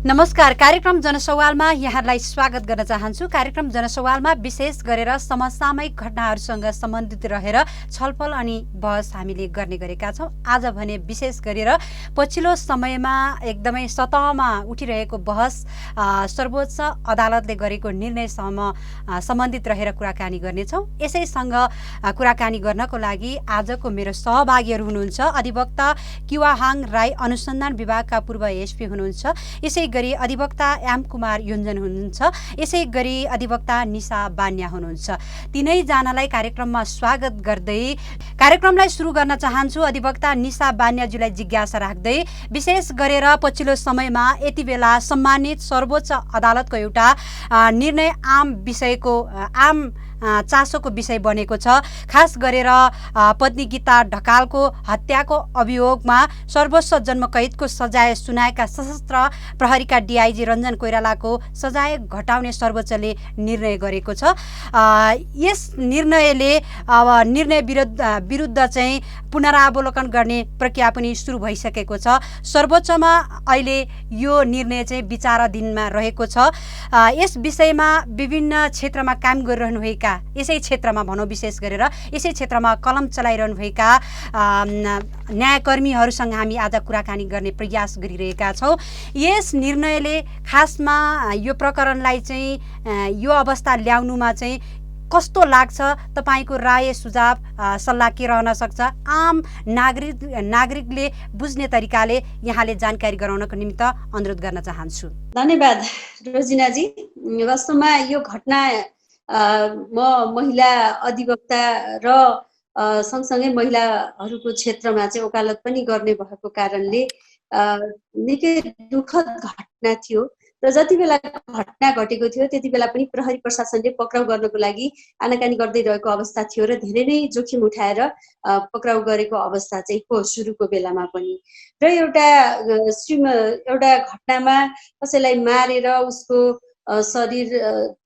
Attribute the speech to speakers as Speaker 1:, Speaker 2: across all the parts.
Speaker 1: नमस्कार। कार्यक्रम जनसवालमा यहाँलाई स्वागत गर्न चाहन्छु। कार्यक्रम जनसवालमा विशेष गरेर समसामयिक घटनाहरूसँग सम्बन्धित रहेर छलफल अनि बहस हामीले गर्ने गरेका छौँ। आज भने विशेष गरेर पछिल्लो समयमा एकदमै सतहमा उठिरहेको बहस सर्वोच्च अदालतले गरेको निर्णयसँग सम्बन्धित रहेर कुराकानी गर्नेछौँ। यसैसँग कुराकानी गर्नको लागि आजको मेरो सहभागीहरू हुनुहुन्छ। अधिवक्ता किवाहाङ राई अनुसन्धान विभागका पूर्व एसपी हुनुहुन्छ। यसै गरी अधिवक्ता एम कुमार योन्जन हुनुहुन्छ। यसै गरी अधिवक्ता निशा बान्या हुनुहुन्छ। तीनैजनालाई कार्यक्रममा स्वागत गर्दै कार्यक्रमलाई सुरु गर्न चाहन्छु। अधिवक्ता निशा बान्याज्यूलाई जिज्ञासा राख्दै विशेष गरेर पछिल्लो समयमा यति बेला सम्मानित सर्वोच्च अदालतको एउटा निर्णय आम चासोको विषय बनेको छ। खास गरेर पत्नी गीता ढकालको हत्याको अभियोगमा सर्वोच्च जन्मकैदको सजाय सुनाएका सशस्त्र प्रहरीका डिआइजी रञ्जन कोइरालाको सजाय घटाउने सर्वोच्चले निर्णय गरेको छ। यस निर्णयले निर्णय विरुद्ध चाहिँ पुनरावलोकन गर्ने प्रक्रिया पनि सुरु भइसकेको छ। सर्वोच्चमा अहिले यो निर्णय चाहिँ विचाराधीनमा रहेको छ। यस विषयमा विभिन्न क्षेत्रमा काम गरिरहनुभएका यसै क्षेत्रमा भनौँ विशेष गरेर यसै क्षेत्रमा कलम चलाइरहनुभएका न्यायकर्मीहरूसँग हामी आज कुराकानी गर्ने प्रयास गरिरहेका छौँ। यस निर्णयले खासमा यो प्रकरणलाई चाहिँ यो अवस्था ल्याउनुमा चाहिँ कस्तो लाग्छ? तपाईँको राय सुझाव सल्लाह के रहन सक्छ? आम नागरिकले बुझ्ने तरिकाले यहाँले जानकारी गराउनको निमित्त अनुरोध गर्न चाहन्छु।
Speaker 2: धन्यवाद रोजिनाजी। वास्तवमा यो घटना म महिला अधिवक्ता र सँगसँगै महिलाहरूको क्षेत्रमा चाहिँ वकालत पनि गर्ने भएको कारणले निकै दुःखद घटना थियो र जति बेला घटना घटेको थियो त्यति बेला पनि प्रहरी प्रशासनले पक्राउ गर्नको लागि आनाकानी गर्दै रहेको अवस्था थियो र धेरै नै जोखिम उठाएर पक्राउ गरेको अवस्था चाहिँ हो सुरुको बेलामा पनि। र एउटा घटनामा कसैलाई मारेर उसको शरीर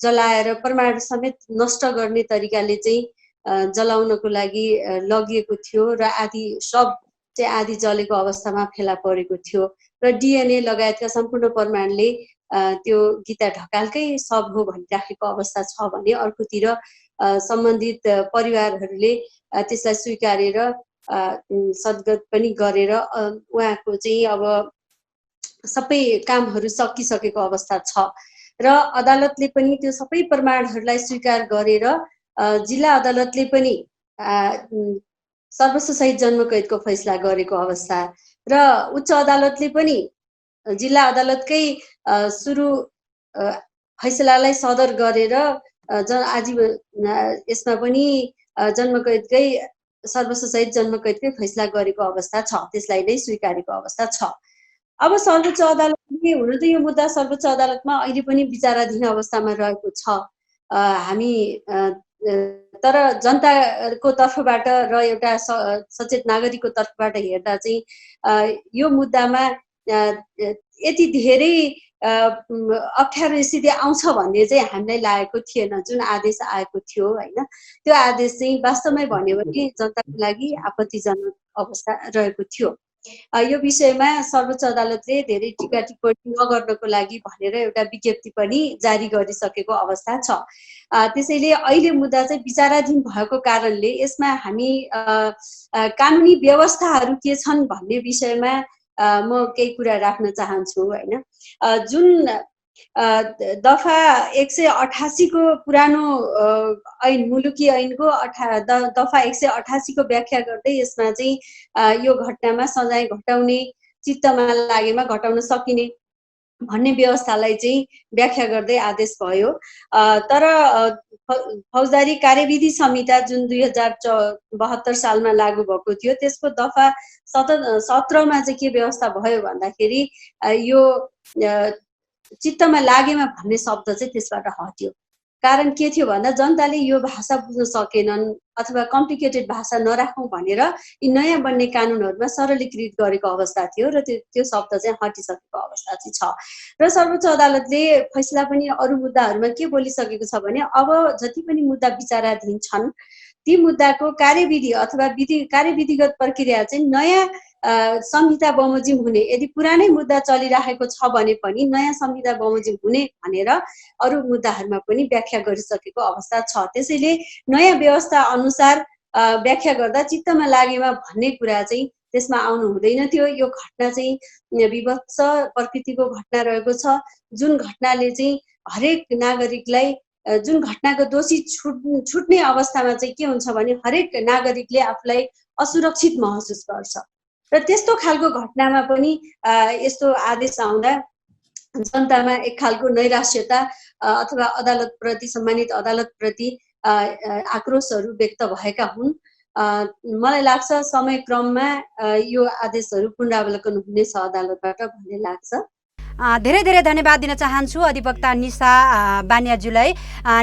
Speaker 2: जलाएर प्रमाण समेत नष्ट गर्ने तरिकाले चाहिँ जलाउनको लागि लगिएको थियो र शव चाहिँ आधी जलेको अवस्थामा फेला परेको थियो र डिएनए लगायतका सम्पूर्ण प्रमाणले त्यो गीता ढकालकै शव हो भनिराखेको अवस्था छ भने अर्कोतिर सम्बन्धित परिवारहरूले त्यसलाई स्वीकारेर सद्गत पनि गरेर उहाँको चाहिँ अब सबै कामहरू सकिसकेको अवस्था छ र अदालतले पनि त्यो सबै प्रमाणहरूलाई स्वीकार गरेर जिल्ला अदालतले पनि सर्वोच्च सहित जन्मकैदको फैसला गरेको अवस्था र उच्च अदालतले पनि जिल्ला अदालतकै सुरु फैसलालाई सदर गरेर यसमा पनि जन्मकैदकै सर्वोच्च सहित जन्मकैदकै फैसला गरेको अवस्था छ। त्यसलाई नै स्वीकारेको अवस्था छ। अब सर्वोच्च अदालतले हुन त यो मुद्दा सर्वोच्च अदालतमा अहिले पनि विचाराधीन अवस्थामा रहेको छ। हामी तर जनताको तर्फबाट र एउटा सचेत नागरिकको तर्फबाट हेर्दा चाहिँ यो मुद्दामा यति धेरै अप्ठ्यारो स्थिति आउँछ भन्ने चाहिँ हामीलाई लागेको थिएन। जुन आदेश आएको थियो होइन, त्यो आदेश चाहिँ वास्तवमै भन्यो भने जनताको लागि आपत्तिजनक अवस्था रहेको थियो। यो विषयमा सर्वोच्च अदालतले धेरै टीका टिप्पणी नगर्नको लागि भनेर एउटा विज्ञप्ति पनि जारी गरिसकेको अवस्था छ। त्यसैले अहिले मुद्दा चाहिँ विचाराधीन भएको कारणले यसमा हामी कानुनी व्यवस्थाहरू के छन् भन्ने विषयमा म केही कुरा राख्न चाहन्छु होइन। जुन दफा 188 को पुरानो ऐन मुलुकी ऐनको दफा 188 को व्याख्या गर्दै यसमा चाहिँ यो घटनामा सजाय घटाउने चित्तमा लागेमा घटाउन सकिने भन्ने व्यवस्थालाई चाहिँ व्याख्या गर्दै आदेश भयो। तर फौजदारी कार्यविधि संहिता जुन 2072 सालमा लागू भएको थियो त्यसको दफा 17 मा चाहिँ के व्यवस्था भयो भन्दाखेरि यो चित्तमा लागेमा भन्ने शब्द चाहिँ त्यसबाट हट्यो। कारण के थियो भन्दा जनताले यो भाषा बुझ्न सकेनन् अथवा कम्प्लिकेटेड भाषा नराखौँ भनेर यी नयाँ बन्ने कानुनहरूमा सरलीकृत गरेको अवस्था थियो र त्यो शब्द चाहिँ हटिसकेको अवस्था चाहिँ छ। र सर्वोच्च अदालतले फैसला पनि अरू मुद्दाहरूमा के बोलिसकेको छ भने अब जति पनि मुद्दा विचाराधीन छन् ती मुद्दाको कार्यविधि अथवा कार्यविधिगत प्रक्रिया चाहिँ नयाँ संहिता बमोजिम हुने, यदि पुरानै मुद्दा चलिरहेको छ भने पनि नयाँ संहिता बमोजिम हुने भनेर अरू मुद्दाहरूमा पनि व्याख्या गरिसकेको अवस्था छ। त्यसैले नयाँ व्यवस्था अनुसार व्याख्या गर्दा चित्तमा लागेमा भन्ने कुरा चाहिँ त्यसमा आउनु हुँदैन थियो। यो घटना चाहिँ विभत्स प्रकृतिको घटना रहेको छ, जुन घटनाले चाहिँ हरेक नागरिकलाई, जुन घटनाको दोषी छुट्ने अवस्थामा चाहिँ के हुन्छ भने हरेक नागरिकले आफूलाई असुरक्षित महसुस गर्छ र त्यस्तो खालको घटनामा पनि यस्तो आदेश आउँदा जनतामा एक खालको नैराश्यता अथवा अदालतप्रति, सम्मानित अदालतप्रति आक्रोशहरू व्यक्त भएका हुन्। मलाई लाग्छ समयक्रममा यो आदेशहरू पुनरावलोकन हुनेछ अदालतबाट भन्ने लाग्छ।
Speaker 1: धेरै धेरै धन्यवाद दिन चाहन्छु अधिवक्ता निशा बानियाज्यूलाई।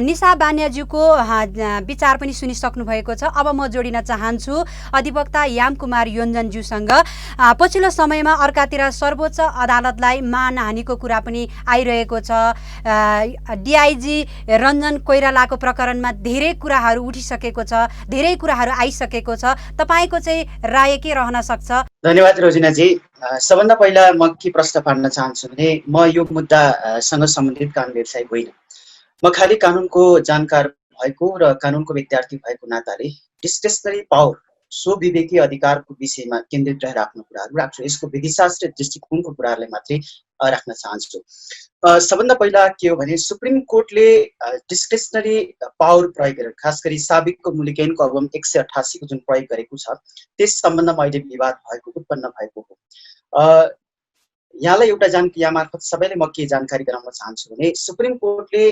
Speaker 1: निशा बानियाज्यूको विचार पनि सुनिसक्नु भएको छ। अब म जोडिन चाहन्छु अधिवक्ता यामकुमार योन्जनज्यूसँग। पछिल्लो समयमा अर्कातिर सर्वोच्च अदालतलाई मानहानिको कुरा पनि आइरहेको छ। डिआइजी रञ्जन कोइरालाको प्रकरणमा धेरै कुराहरू उठिसकेको छ, धेरै कुराहरू आइसकेको छ। तपाईँको चाहिँ राय के रहन सक्छ?
Speaker 3: धन्यवाद रोजिनाजी। सबभन्दा पहिला म के प्रश्न पार्न चाहन्छु भने म यो मुद्दासँग सम्बन्धित कानुन व्यवसायी होइन। म खालि कानुनको जानकार भएको र कानुनको विद्यार्थी भएको नाताले डिस्क्रिसनरी पावर, स्वविवेकी अधिकारको विषयमा केन्द्रित रहेर आफ्नो कुराहरू राख्छु। यसको विधिशास्त्रीय दृष्टिकोणको कुराहरूलाई मात्रै राख्न चाहन्छु। सबभन्दा पहिला के हो भने सुप्रिम कोर्टले डिस्क्रिसनरी पावर प्रयोग गरेर, खास गरी साबिकको मूल्याङ्कनको अवम 188 को जुन प्रयोग गरेको छ त्यस सम्बन्धमा अहिले विवाद उत्पन्न भएको हो। यहाँलाई एउटा यहाँ मार्फत सबैले म के जानकारी गराउन चाहन्छु भने सुप्रिम कोर्टले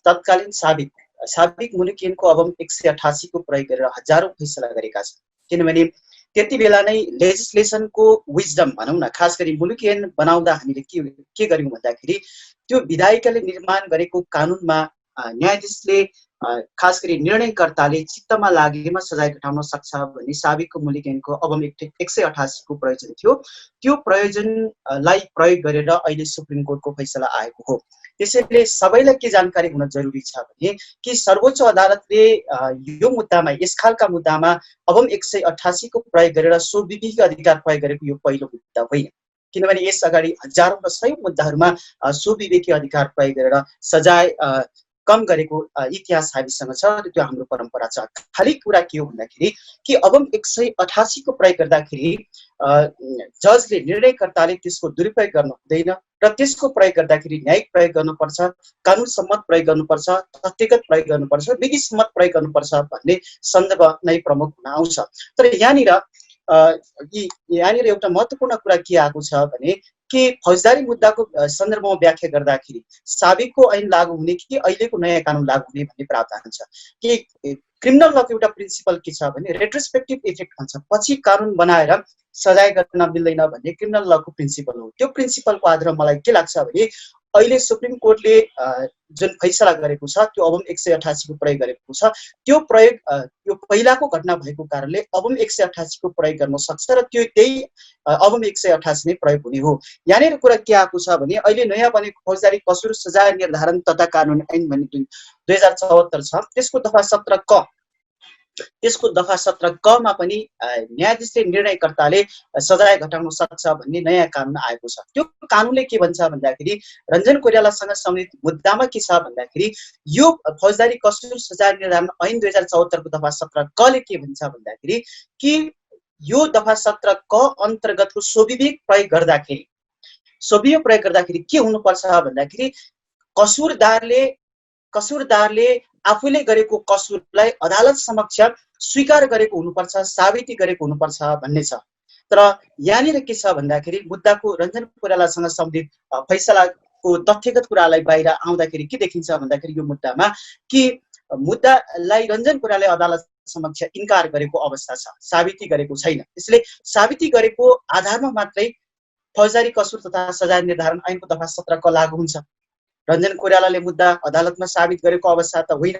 Speaker 3: तत्कालीन साबिक मूल्याङ्कनको अवम 188 को प्रयोग गरेर हजारौं फैसला गरेका छन्। किनभने त्यति बेला नै लेजिस्लेसनको विजडम भनौँ न, खास गरी मुलुक बनाउँदा हामीले के गर्यौं भन्दाखेरि त्यो विधायिकाले निर्माण गरेको कानुनमा न्यायाधीशले खास गरी निर्णयकर्ताले चित्तमा लागेमा सजाय घटाउन सक्छ भन्ने साबिकको मूल्याङ्कनको अवम 188 को प्रयोजन थियो। त्यो प्रयोजनलाई प्रयोग गरेर अहिले सुप्रिम कोर्टको फैसला आएको हो। त्यसैले सबैलाई के जानकारी हुन जरुरी छ भने कि सर्वोच्च अदालतले यो मुद्दामा, यस खालका मुद्दामा अवम 188 को प्रयोग गरेर स्वविवेकी अधिकार प्रयोग गरेको यो पहिलो मुद्दा होइन। किनभने यस अगाडि हजारौं र सयौं मुद्दाहरूमा स्वविवेकी अधिकार प्रयोग गरेर सजाय कम गरेको इतिहास हामीसँग छ र त्यो हाम्रो परम्परा छ। खाली कुरा के हो भन्दाखेरि कि अवम 188 को प्रयोग गर्दाखेरि जजले, निर्णयकर्ताले त्यसको दुरुपयोग गर्नु हुँदैन र त्यसको प्रयोग गर्दाखेरि न्यायिक प्रयोग गर्नुपर्छ, कानुन सम्मत प्रयोग गर्नुपर्छ, तथ्यगत प्रयोग गर्नुपर्छ, विधि सम्मत प्रयोग गर्नुपर्छ भन्ने सन्दर्भ नै प्रमुख हुन आउँछ। तर यहाँनिर एउटा महत्त्वपूर्ण कुरा के आएको छ भने कि फौजदारी मुद्दाको सन्दर्भमा व्याख्या गर्दाखेरि साबिकको ऐन लागू हुने कि अहिलेको नयाँ कानुन लागू हुने भन्ने प्रावधान छ। कि क्रिमिनल लको एउटा प्रिन्सिपल के छ भने रेट्रोस्पेक्टिभ इफेक्ट भन्छ, पछि कानुन बनाएर सजाय गर्न मिल्दैन भन्ने क्रिमिनल लको प्रिन्सिपल हो। त्यो प्रिन्सिपलको आधारमा मलाई के लाग्छ भने अहिले सुप्रिम कोर्टले जुन फैसला गरेको छ त्यो अवम 188 को प्रयोग गरेको छ, त्यो प्रयोग यो पहिलाको घटना भएको कारणले अवम 188 को प्रयोग गर्न सक्छ र त्यो त्यही अवम 188 नै प्रयोग हुने हो। यहाँनिर कुरा के आएको छ भने अहिले नयाँ बनेको फौजदारी कसुर सजाय निर्धारण तथा कानुन ऐन भन्ने 2074 छ, त्यसको दफा 17 क, त्यसको दफा 17 क मा पनि न्यायाधीशले, निर्णयकर्ताले सजाय घटाउन सक्छ भन्ने नयाँ कानुन आएको छ। त्यो कानुनले के भन्छ भन्दाखेरि रञ्जन कोइरालासँग सम्बन्धित मुद्दामा के छ भन्दाखेरि यो फौजदारी कसुर सजाय निर्धारण ऐन 2074 को दफा 17 क ले के भन्छ भन्दाखेरि कि यो दफा 17 क अन्तर्गतको स्वविवेक प्रयोग गर्दाखेरि के हुनुपर्छ भन्दाखेरि कसुरदारले आफूले गरेको कसुरलाई अदालत समक्ष स्वीकार गरेको हुनुपर्छ, साबिती गरेको हुनुपर्छ भन्ने छ। तर यहाँनिर के छ भन्दाखेरि मुद्दाको रञ्जन कोइरालासँग सम्बन्धित फैसलाको तथ्यगत कुरालाई बाहिर आउँदाखेरि के देखिन्छ भन्दाखेरि यो मुद्दामा कि मुद्दालाई रञ्जन कोइरालाले अदालत समक्ष इन्कार गरेको अवस्था छ, साबिती गरेको छैन। त्यसले साबिती गरेको आधारमा मात्रै फौजदारी कसुर तथा सजाय निर्धारण ऐनको दफा 17 क लागू हुन्छ। रञ्जन कोइरालाले मुद्दा अदालतमा साबित गरेको अवस्था त होइन,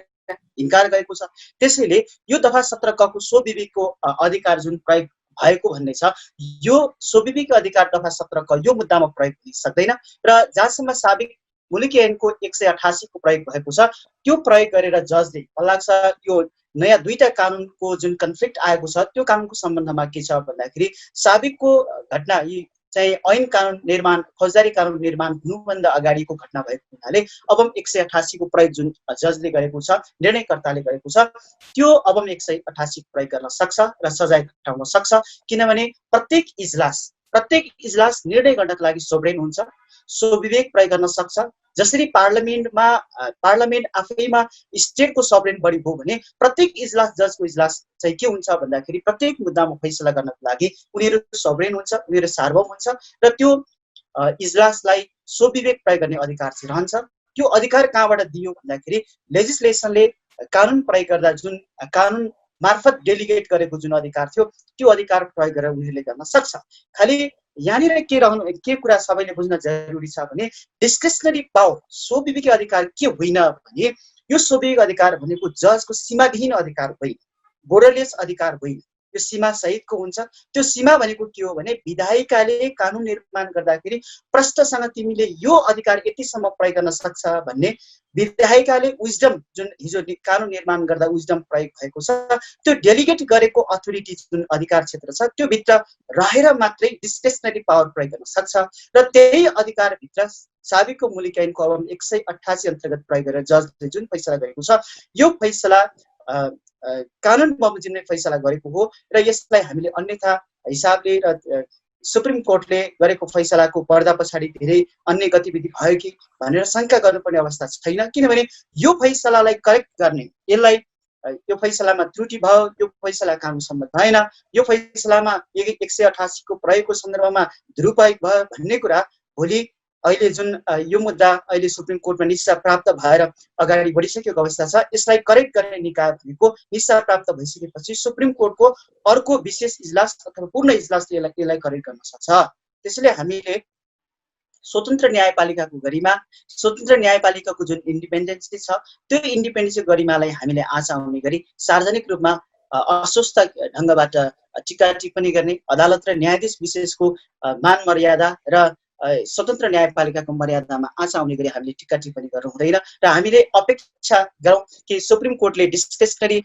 Speaker 3: इन्कार गरेको छ। त्यसैले यो दफा 17 क को स्वविवेकको अधिकार जुन प्रयोग भएको भन्ने छ, यो स्वविवेकी अधिकार दफा 17 क यो मुद्दामा प्रयोग हुन सक्दैन र जहाँसम्म साबिक मुलुकी ऐनको 188 को प्रयोग भएको छ त्यो प्रयोग गरेर जजले, मलाई लाग्छ यो नयाँ दुईटा कानुनको जुन कन्फ्लिक्ट आएको छ त्यो कानुनको सम्बन्धमा के छ भन्दाखेरि साबिकको घटना यी चाहिँ ऐन कानुन निर्माण फौजदारी कानुन निर्माण हुनुभन्दा अगाडिको घटना भएको हुनाले अबम 188 को प्रयोग जुन जजले गरेको छ निर्णयकर्ताले गरेको छ त्यो अबम 188 प्रयोग गर्न सक्छ र सजाय घटाउन सक्छ किनभने प्रत्येक इजलास निर्णय गर्नका लागि सोभरेन हुन्छ स्वविवेक प्रयोग गर्न सक्छ जसरी पार्लियामेन्ट आफैमा स्टेटको सोभरेन बढी भयो भने प्रत्येक जजको इजलास चाहिँ के हुन्छ भन्दाखेरि प्रत्येक मुद्दामा फैसला गर्नको लागि उनीहरू सोभरेन हुन्छ उनीहरू सार्वभौम हुन्छ र त्यो इजलासलाई स्वविवेक प्रयोग गर्ने अधिकार चाहिँ रहन्छ त्यो अधिकार कहाँबाट दियो भन्दाखेरि लेजिस्लेसनले कानुन प्रयोग गर्दा जुन कानुन मार्फत डेलिगेट गरेको जुन अधिकार थियो त्यो अधिकार प्रयोग गरेर उनीहरूले गर्न सक्छ खालि यहाँनिर के कुरा सबैले बुझ्न जरुरी छ भने डिस्क्रिसनरी पावर स्वविवेकी अधिकार के होइन भने यो स्वविवेक अधिकार भनेको जजको सीमाविहीन अधिकार होइन बोर्डरलेस अधिकार होइन यो सीमा सहितको हुन्छ त्यो सीमा भनेको के हो भने विधायिकाले कानुन निर्माण गर्दाखेरि प्रष्टसँग तिमीले यो अधिकार यतिसम्म प्रयोग गर्न सक्छ भन्ने विधायिकाले विजडम जुन हिजो कानुन निर्माण गर्दा विजडम प्रयोग भएको छ त्यो डेलिगेट गरेको अथोरिटी जुन अधिकार क्षेत्र छ त्यो भित्र रहेर मात्रै डिस्क्रिसनरी पावर प्रयोग गर्न सक्छ र त्यही अधिकार भित्र साबिकको मुलुक ऐनको अबम 188 अन्तर्गत प्रयोग गरेर जजले जुन फैसला गरेको छ यो फैसला कानुन बमोजिमले फैसला गरेको हो र यसलाई हामीले अन्यथा हिसाबले र सुप्रिम कोर्टले गरेको फैसलाको पर्दा पछाडि धेरै अन्य गतिविधि भयो कि भनेर शंका गर्नुपर्ने अवस्था छैन किनभने यो फैसलालाई करेक्ट गर्ने यो फैसलामा त्रुटि भयो यो फैसला कानुनसम्मत भएन यो फैसलामा 188 को प्रयोगको सन्दर्भमा दुरुपयोग भयो भन्ने कुरा भोलि अहिले जुन यो मुद्दा अहिले सुप्रिम कोर्टमा निस्सा प्राप्त भएर अगाडि बढिसकेको अवस्था छ यसलाई करेक्ट गर्ने निकाय भनेको निस्सा प्राप्त भइसकेपछि सुप्रिम कोर्टको अर्को विशेष इजलास अथवा पूर्ण इजलासले यसलाई करेक्ट गर्न सक्छ त्यसैले हामीले स्वतन्त्र न्यायपालिकाको गरिमा स्वतन्त्र न्यायपालिकाको जुन इन्डिपेन्डेन्सी छ त्यो इन्डिपेन्डेन्सी गरिमालाई हामीले आँच आउने गरी सार्वजनिक रूपमा अस्वस्थ ढङ्गबाट टिका टिप्पणी गर्ने अदालत र न्यायाधीश विशेषको मान मर्यादा र स्वतन्त्र न्यायपालिकाको मर्यादामा आँच आउने गरी हामीले टिका टिप्पणी गर्नु हुँदैन र हामीले अपेक्षा गरौँ कि सुप्रिम कोर्टले डिस्क्रिसनरी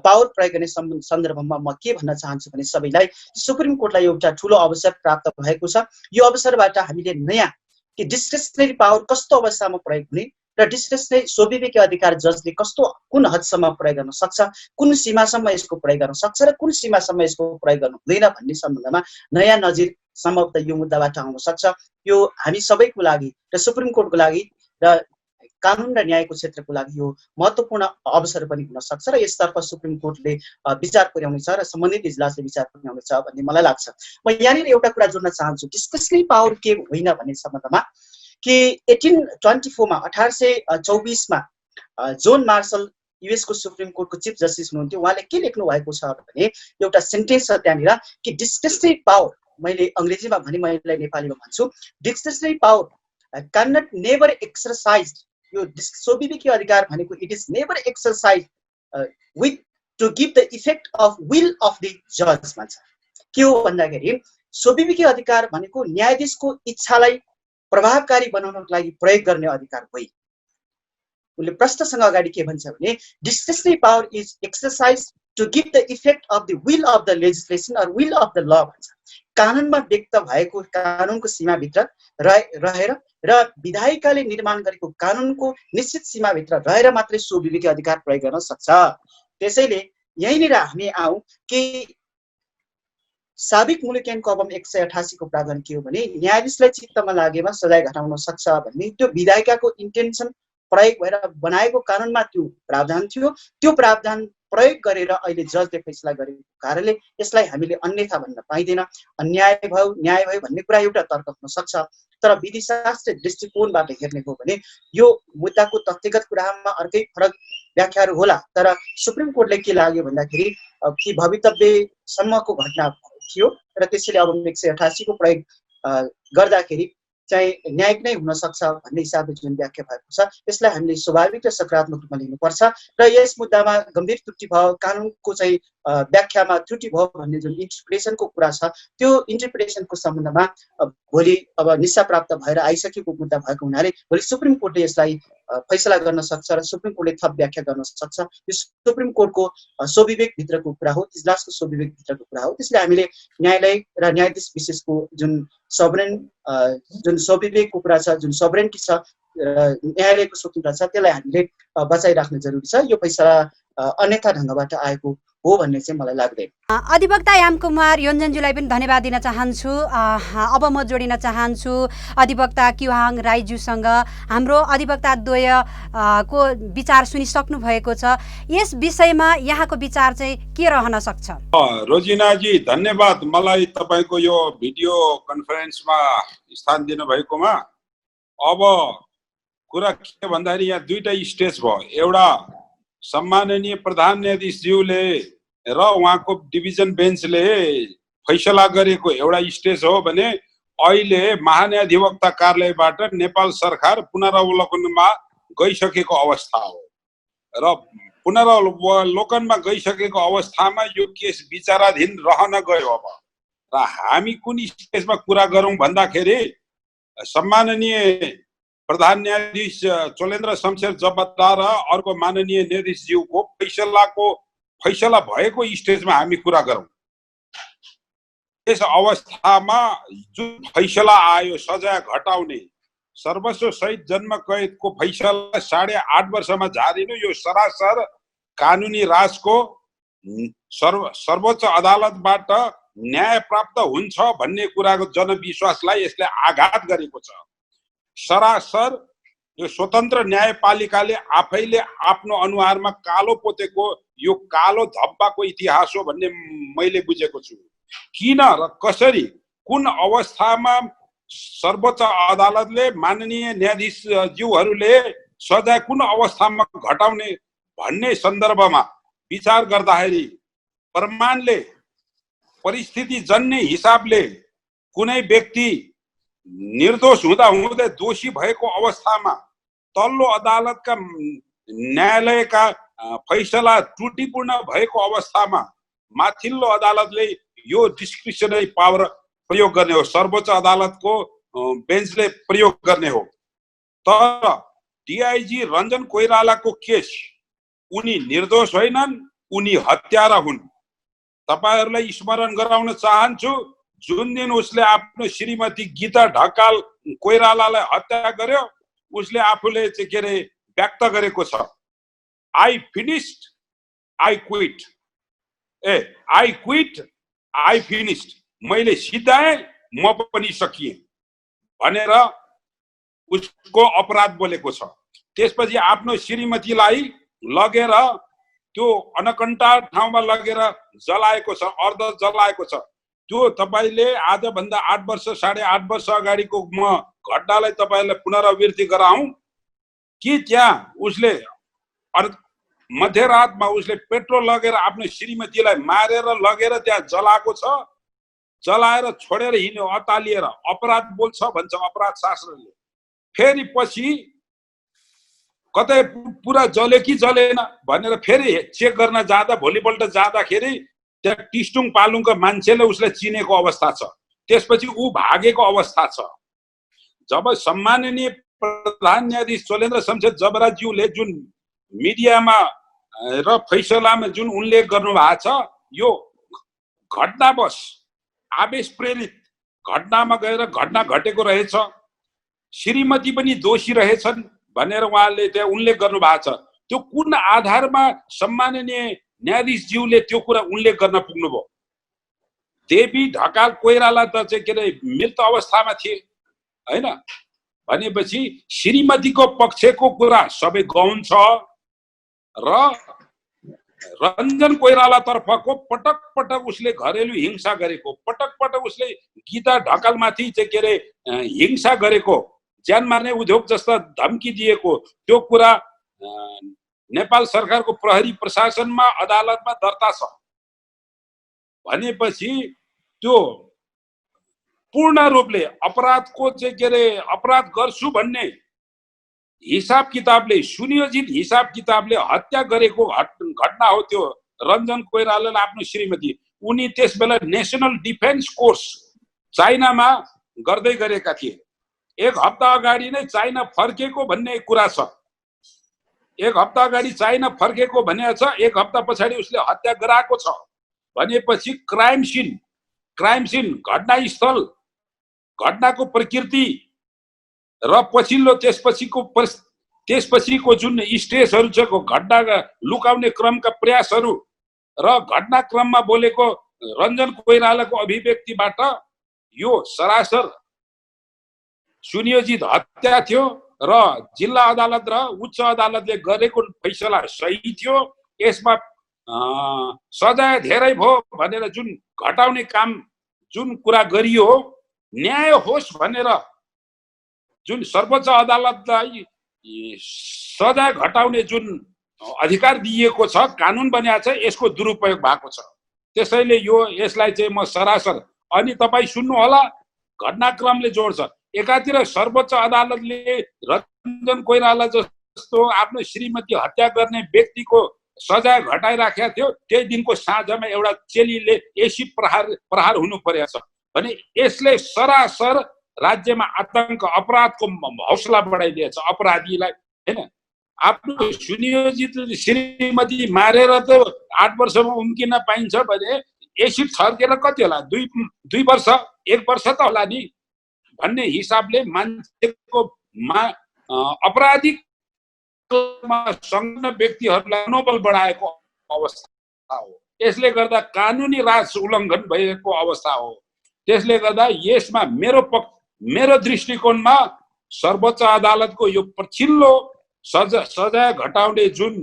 Speaker 3: पावर प्रयोग गर्ने सन्दर्भमा म के भन्न चाहन्छु भने सबैलाई सुप्रिम कोर्टलाई एउटा ठूलो अवसर प्राप्त भएको छ यो अवसरबाट हामीले नयाँ कि डिस्क्रिसनरी पावर कस्तो अवस्थामा प्रयोग हुने र डिस्क्रिसनरी स्वविवेकी अधिकार जजले कुन हदसम्म प्रयोग गर्न सक्छ कुन सीमासम्म यसको प्रयोग गर्न सक्छ र कुन सीमासम्म यसको प्रयोग गर्नु हुँदैन भन्ने सम्बन्धमा नयाँ नजिर सम्भवतः यो मुद्दाबाट आउन सक्छ यो हामी सबैको लागि र सुप्रिम कोर्टको लागि र कानुन र न्यायको क्षेत्रको लागि यो महत्त्वपूर्ण अवसर पनि हुन सक्छ र यसतर्फ सुप्रिम कोर्टले विचार पुर्याउनेछ र सम्बन्धित इजलासले विचार पुर्याउनेछ भन्ने मलाई लाग्छ म यहाँनिर एउटा कुरा जोड्न चाहन्छु डिस्क्रिसनरी पावर के होइन भन्ने सम्बन्धमा कि 1824 मा 1824 मा जोन मार्शल युएसको सुप्रिम कोर्टको चिफ जस्टिस हुनुहुन्थ्यो उहाँले के लेख्नु भएको छ भने एउटा सेन्टेन्स छ त्यहाँनिर कि डिस्क्रिसनरी पावर मैले अंग्रेजीमा भने मैले नेपालीमा भन्छु discretionary power can not never exercise यो स्वविवेकी अधिकार भनेको it is never exercise with to give the effect of will of the जज भन्छ के हो भन्दाखेरि स्वविवेकी अधिकार भनेको न्यायाधीशको इच्छालाई प्रभावकारी बनाउनको लागि प्रयोग गर्ने अधिकार होइन उनले प्रश्नसँग अगाडि के भन्छ भने discretionary power is exercise to give the effect of the will of the legislation or will of the law भन्छ कानुनमा व्यक्त भएको कानुनको सीमाभित्र रहेर र विधायिकाले निर्माण गरेको कानुनको निश्चित सीमाभित्र रहेर मात्रै स्वविवेकी अधिकार प्रयोग गर्न सक्छ त्यसैले यहीँनिर हामी आउँ कि साबिक मुलुक ऐनको अबम 188 को प्रावधान के हो भने न्यायाधीशलाई चित्तमा लागेमा सजाय घटाउन सक्छ भन्ने त्यो विधायिकाको इन्टेन्सन प्रयोग भएर बनाएको कानुनमा त्यो प्रावधान थियो त्यो प्रावधान प्रयोग गरेर अहिले जजले फैसला गरेको कारणले यसलाई हामीले अन्यथा भन्न पाइदैन अन्याय भयो न्याय भयो भन्ने कुरा एउटा तर्क हुन सक्छ तर विधिशास्त्र दृष्टिकोणबाट हेर्ने हो भने यो मुद्दाको तथ्यगत कुरामा अर्कै फरक व्याख्याहरू होला तर सुप्रिम कोर्टले के लाग्यो भन्दाखेरि कि भवितव्यसम्मको घटना थियो र त्यसैले अब 188 को प्रयोग गर्दाखेरि चाहिँ न्यायिक नै हुन सक्छ भन्ने हिसाबले जुन व्याख्या भएको छ यसलाई हामीले स्वाभाविक र सकारात्मक रूपमा लिनुपर्छ र यस मुद्दामा गम्भीर त्रुटि भयो कानुनको चाहिँ व्याख्यामा त्रुटि भयो भन्ने जुन इन्टरप्रिटेसनको कुरा छ त्यो इन्टरप्रिटेसनको सम्बन्धमा भोलि अब निस्सा प्राप्त भएर आइसकेको मुद्दा भएको हुनाले भोलि सुप्रिम कोर्टले यसलाई फैसला गर्न सक्छ र सुप्रिम कोर्टले थप व्याख्या गर्न सक्छ। यो सुप्रिम कोर्टको स्वविवेक भित्रको कुरा हो, इजलासको स्वविवेक भित्रको कुरा हो। त्यसले हामीले न्यायालय र न्यायाधीश विशेषको जुन जुन स्वविवेकको कुरा छ, जुन सबरेन्टी छ, न्यायालयको स्वतन्त्रता छ, त्यसलाई हामीले बचाइराख्न जरुरी छ। यो फैसला अन्यथा ढङ्गबाट आएको हो भन्ने चाहिँ मलाई लाग्दैन।
Speaker 1: अधिवक्ता यामकुमार योन्जनज्यूलाई पनि धन्यवाद दिन चाहन्छु। अब म जोडिन चाहन्छु अधिवक्ता क्युहाङ राईज्यूसँग। हाम्रो अधिवक्ता द्वय को विचार सुनिसक्नु भएको छ। यस विषयमा यहाँको विचार चाहिँ के रहन सक्छ?
Speaker 4: रोजिनाजी धन्यवाद मलाई तपाईको यो भिडियो कन्फरेन्समा स्थान दिनुभएकोमा। अब कुरा के भन्दाखेरि यहाँ दुईटा स्टेज भयो। एउटा सम्माननीय प्रधान न्यायाधीशज्यूले र उहाँको डिभिजन बेन्चले फैसला गरेको एउटा स्टेज हो भने अहिले महान्यायाधिवक्ता कार्यालयबाट नेपाल सरकार पुनरावलोकनमा गइसकेको अवस्था हो र पुनरावलोकनमा गइसकेको अवस्थामा यो केस विचाराधीन रहन गयो। अब र हामी कुन स्टेजमा कुरा गरौँ भन्दाखेरि सम्माननीय प्रधान न्यायाधीश चोलेन्द्र शमशेर जबरा र अर्को माननीय न्यायाधीशज्यूको फैसला भएको स्टेजमा हामी कुरा गरौँ। यस अवस्थामा जुन फैसला आयो सजाय घटाउने सर्वस्व सहित जन्म कैदको फैसला 8.5 वर्षमा झारिनु यो सरासर कानुनी राजको सर्वोच्च अदालतबाट न्याय प्राप्त हुन्छ भन्ने कुराको जनविश्वासलाई यसले आघात गरेको छ। सरासर यो स्वतन्त्र न्यायपालिकाले आफैले आफ्नो अनुहारमा कालो पोतेको यो कालो धब्बाको इतिहास हो भन्ने मैले बुझेको छु। किन र कसरी कुन अवस्थामा सर्वोच्च अदालतले माननीय न्यायाधीशज्यूहरूले सजाय कुन अवस्थामा घटाउने भन्ने सन्दर्भमा विचार गर्दाखेरि प्रमाणले परिस्थिति जन्य हिसाबले कुनै व्यक्ति निर्दोष हुँदा हुँदै दोषी भएको अवस्थामा तल्लो अदालतका न्यायालयका फैसला त्रुटिपूर्ण भएको अवस्थामा माथिल्लो अदालतले यो डिस्क्रिसनरी पावर प्रयोग गर्ने हो, सर्वोच्च अदालतको बेन्चले प्रयोग गर्ने हो। तर डिआइजी रञ्जन कोइरालाको केस उनी निर्दोष होइनन्, उनी हत्यारा हुन्। तपाईहरुलाई स्मरण गराउन चाहन्छु जुन दिन उसले आफ्नो श्रीमती गीता ढकाल कोइरालालाई हत्या गर्यो उसले आफूले चाहिँ के रे व्यक्त गरेको छ, I finished I quit. I quit I finished, मैले सिधाए म पनि सकिए भनेर उसको अपराध बोलेको छ। त्यसपछि आफ्नो श्रीमतीलाई लगेर त्यो अनकन्टा ठाउँमा लगेर जलाएको छ, अर्ध जलाएको छ। त्यो तपाईले आजभन्दा 8 वर्ष 8.5 वर्ष अगाडिको म घटनालाई तपाईलाई पुनरावृत्ति गराउँ कि त्यहाँ उसले मध्यरातमा उसले पेट्रोल लगेर आफ्नो श्रीमतीलाई मारेर लगेर त्यहाँ जलाएको छ, जलाएर छोडेर हिँड्यो अतालिएर, अपराध बोल्छ भन्छ अपराध शास्त्रले। फेरि पछि कतै पुरा जले कि जलेन भनेर फेरि चेक गर्न जाँदा भोलिपल्ट जाँदाखेरि त्यहाँ टिस्टुङ पालुङको मान्छेले उसलाई चिनेको अवस्था छ। त्यसपछि ऊ भागेको अवस्था छ। जब सम्माननीय प्रधान न्यायाधीश चोलेन्द्र शमशेर जबराज्यूले जुन मिडियामा र फैसलामा जुन उल्लेख गर्नु भएको छ यो घटनावश आवेश प्रेरित घटनामा गएर घटना घटेको रहेछ, श्रीमती पनि दोषी रहेछन् भनेर उहाँले त्यहाँ उल्लेख गर्नु भएको छ। त्यो कुन आधारमा सम्माननीय न्यायाधीशज्यूले त्यो कुरा उल्लेख गर्न पुग्नुभयो? देवी ढकाल कोइराला त चाहिँ के अरे मृत अवस्थामा थिए हैन भनेपछि श्रीमतीको पक्षको कुरा सबै गौण छ र रञ्जन कोइराला तर्फको पटक पटक उसले घरेलु हिंसा गरेको, पटक पटक उसले गीता ढकालमाथि चाहिँ के अरे हिंसा गरेको, ज्यान मार्ने उद्योग जस्ता धम्की दिएको त्यो कुरा नेपाल सरकारको प्रहरी प्रशासनमा अदालतमा दर्ता छ भनेपछि त्यो पूर्ण रूपले अपराधको चाहिँ के अरे अपराध गर्छु भन्ने हिसाब किताबले सुनियोजित हिसाब किताबले हत्या गरेको घटना हो त्यो। रञ्जन कोइरालाले आफ्नो श्रीमती उनी त्यसबेला नेशनल डिफेन्स कोर्स चाइनामा गर्दै गरेका थिए। 1 हप्ता अगाडि नै चाइना फर्केको भन्ने कुरा छ। एक हप्ता अगाडि चाइना फर्केको भनेको छ, एक हप्ता पछाडि उसले हत्या गराएको छ भनेपछि क्राइम सिन घटनास्थल, घटनाको प्रकृति र पछिल्लो त्यसपछिको जुन स्टेजहरू छ, घटना लुकाउने क्रमका प्रयासहरू र घटनाक्रममा बोलेको रञ्जन कोइरालाको अभिव्यक्तिबाट यो सरासर सुनियोजित हत्या थियो र जिल्ला अदालत र उच्च अदालतले गरेको फैसला सही थियो। यसमा सजाय धेरै भयो भनेर जुन घटाउने काम जुन कुरा गरियो, न्याय होस् भनेर जुन सर्वोच्च अदालतलाई सजाय घटाउने जुन अधिकार दिएको छ, कानुन बनिएको छ, यसको दुरुपयोग भएको छ। त्यसैले यसलाई चाहिँ म सरासर, अनि तपाईँ सुन्नु होला, घटनाक्रमले जोड्छ। एकातिर सर्वोच्च अदालतले रञ्जन कोइराला जस्तो आफ्नो श्रीमती हत्या गर्ने व्यक्तिको सजाय घटाइराखेका थियो, त्यही दिनको साँझमा एउटा चेलीले एसिड प्रहार हुनु परेछ भने यसले सरासर राज्यमा आतंक अपराधको हौसला बढाइदिएछ अपराधीलाई, हैन। आफ्नो सुनियोजित श्रीमती मारेर त 8 वर्षमा उम्किन पाइन्छ भने एसिड छर्केर कति होला, 2 वर्ष 1 वर्ष त होला नि भन्ने हिसाबले मान्छेको अपराधिक संलग्न व्यक्तिहरूलाई मनोबल बढाएको अवस्था हो। यसले गर्दा कानुनी राज उल्लङ्घन भएको अवस्था हो। त्यसले गर्दा यसमा मेरो दृष्टिकोणमा सर्वोच्च अदालतको यो पछिल्लो सजाय घटाउने जुन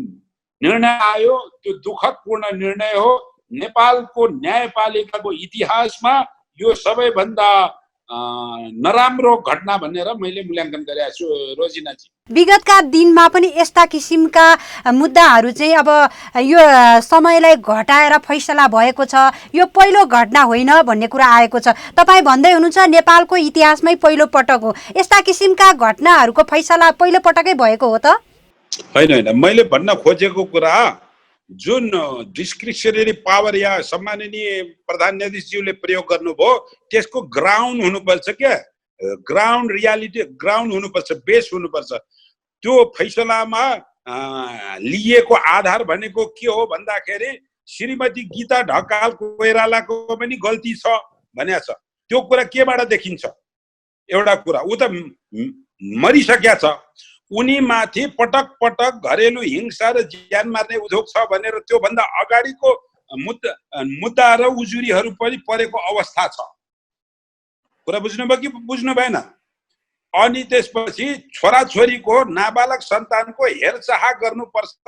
Speaker 4: निर्णय आयो त्यो दुःखदपूर्ण निर्णय हो। नेपालको न्यायपालिकाको इतिहासमा यो सबैभन्दा नराम्रो घटना भनेर मैले मूल्याङ्कन गरेको छु रोजिनाजी।
Speaker 1: विगतका दिनमा पनि यस्ता किसिमका मुद्दाहरू चाहिँ अब यो समयलाई घटाएर फैसला भएको छ, यो पहिलो घटना होइन भन्ने कुरा आएको छ। तपाईँ भन्दै हुनुहुन्छ नेपालको इतिहासमै पहिलो पटक हो, यस्ता किसिमका घटनाहरूको फैसला पहिलो पटकै भएको हो त?
Speaker 4: होइन, मैले भन्न खोजेको कुरा जुन डिस्क्रिप्सनरी पावर या सम्माननीय प्रधान न्यायाधीशज्यूले प्रयोग गर्नुभयो त्यसको ग्राउन्ड हुनुपर्छ क्या, ग्राउन्ड रियालिटी ग्राउन्ड हुनुपर्छ, बेस हुनुपर्छ। त्यो फैसलामा लिएको आधार भनेको के हो भन्दाखेरि श्रीमती गीता ढकाल कोइरालाको पनि गल्ती छ भनेको छ। त्यो कुरा केबाट देखिन्छ? एउटा कुरा, ऊ त मरिसकेका छ, उनी माथि पटक पटक घरेलु हिंसा र ज्यान मार्ने उद्योग छ भनेर त्योभन्दा अगाडिको मुद्दा र उजुरीहरू पनि परेको अवस्था छ। कुरा बुझ्नुभयो कि बुझ्नु भएन? अनि त्यसपछि छोराछोरीको नाबालक सन्तानको हेरचाह गर्नुपर्छ,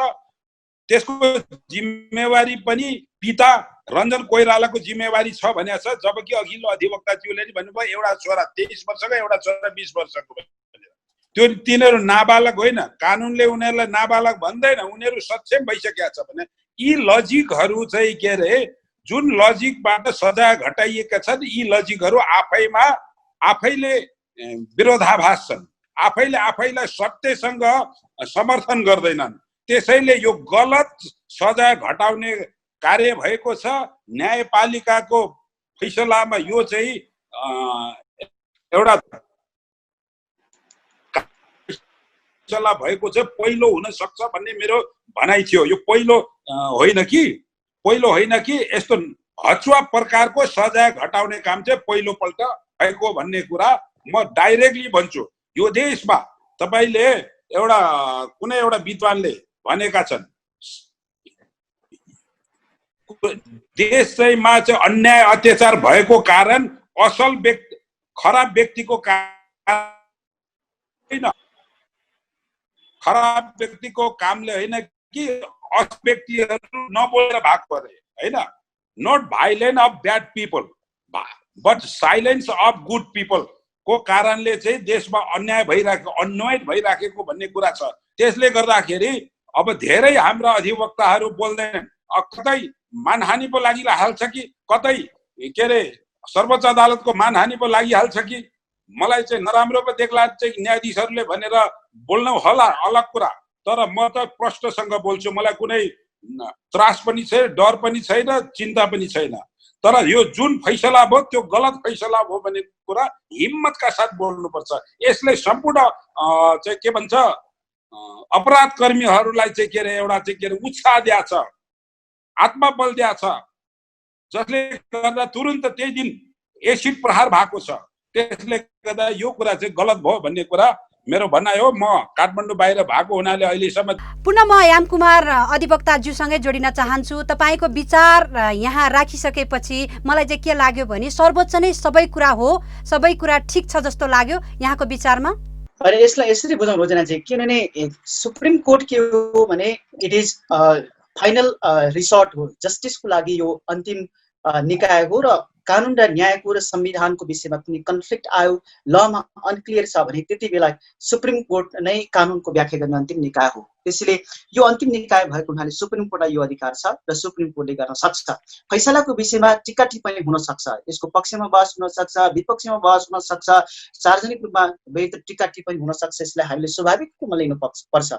Speaker 4: त्यसको जिम्मेवारी पनि पिता रञ्जन कोइरालाको जिम्मेवारी छ भनेको छ। जबकि अघिल्लो अधिवक्ताज्यूले नि भन्नुभयो एउटा छोरा 23 वर्षको, एउटा छोरा 20 वर्षको, त्यो तिनीहरू नाबालक होइन, कानुनले उनीहरूलाई नाबालक भन्दैन, उनीहरू सक्षम भइसकेका छ भने यी लजिकहरू चाहिँ के अरे जुन लजिकबाट सजाय घटाइएका छन् यी लजिकहरू आफैले विरोधाभास छन्, आफैले आफैलाई सत्यसँग समर्थन गर्दैनन्। त्यसैले यो गलत सजाय घटाउने कार्य भएको छ। न्यायपालिकाको फैसलामा यो चाहिँ एउटा फैसला भएको छ, पहिलो हुन सक्छ भन्ने मेरो भनाइ थियो। यो पहिलो होइन कि यस्तो हचुवा प्रकारको सजाय घटाउने काम चाहिँ पहिलोपल्ट भएको भन्ने कुरा म डाइरेक्टली भन्छु। यो देशमा तपाईले कुनै एउटा विद्वानले भनेका छन् देश चाहिँ अन्याय अत्याचार भएको कारण असल व्यक्ति खराब व्यक्तिको होइन, खराब व्यक्तिको कामले होइन कि असल व्यक्तिहरू नबोलेर भाग परे होइन। Not violence of bad people but silence of good people को कारणले चाहिँ देशमा अन्याय भइराखेको अन्याय भइराखेको भन्ने कुरा छ। त्यसले गर्दाखेरि अब धेरै हाम्रा अधिवक्ताहरू बोल्दैनन्, कतै मानहानि पो लागिहाल्छ कि कतै के अरे सर्वोच्च अदालतको मानहानि पो लागिहाल्छ कि मलाई चाहिँ नराम्रो पो देख्ला चाहिँ न्यायाधीशहरूले भनेर बोल्नु होला अलग कुरा। तर म त प्रश्नसँग बोल्छु, मलाई कुनै त्रास पनि छैन, डर पनि छैन, चिन्ता पनि छैन। तर यो जुन फैसला भयो त्यो गलत फैसला भयो भन्ने कुरा हिम्मतका साथ बोल्नुपर्छ। यसले सम्पूर्ण चाहिँ के भन्छ अपराध कर्मीहरूलाई चाहिँ के अरे एउटा चाहिँ के अरे उत्साह दिया छ, आत्मबल दिया छ, जसले गर्दा तुरुन्त त्यही दिन एसिड प्रहार भएको छ। त्यसले गर्दा यो कुरा चाहिँ गलत भयो भन्ने कुरा मेरो भनाइ हो। म काठमाडौँ बाहिर भएको हुनाले अहिलेसम्म
Speaker 1: पुनः म याम कुमार अधिवक्ताज्यूसँगै जोडिन चाहन्छु। तपाईँको विचार यहाँ राखिसकेपछि मलाई चाहिँ के लाग्यो भने सर्वोच्च नै सबै कुरा हो, सबै कुरा ठिक छ जस्तो लाग्यो यहाँको विचारमा।
Speaker 3: अनि यसलाई यसरी बुझाउनु हुँदैन चाहिँ, किनभने सुप्रिम कोर्ट के हो भने इट इज फाइनल रिसोर्ट हो, जस्टिसको लागि यो अन्तिम निकाय हो र कानुन र न्यायको र संविधानको विषयमा कुनै कन्फ्लिक्ट आयो, लमा अनक्लियर छ भने त्यति बेला सुप्रिम कोर्ट नै कानुनको व्याख्या गर्ने अन्तिम निकाय हो। त्यसैले यो अन्तिम निकाय भएको हुनाले सुप्रिम कोर्टलाई यो अधिकार छ र सुप्रिम कोर्टले गर्न सक्छ। फैसलाको विषयमा टिक्का टिप्पणी हुन सक्छ, यसको पक्षमा बहस हुन सक्छ, विपक्षमा बहस हुन सक्छ, सार्वजनिक रूपमा टिक्का टिप्पणी हुन सक्छ। यसलाई हामीले स्वाभाविक रूपमा लिनु पर्छ।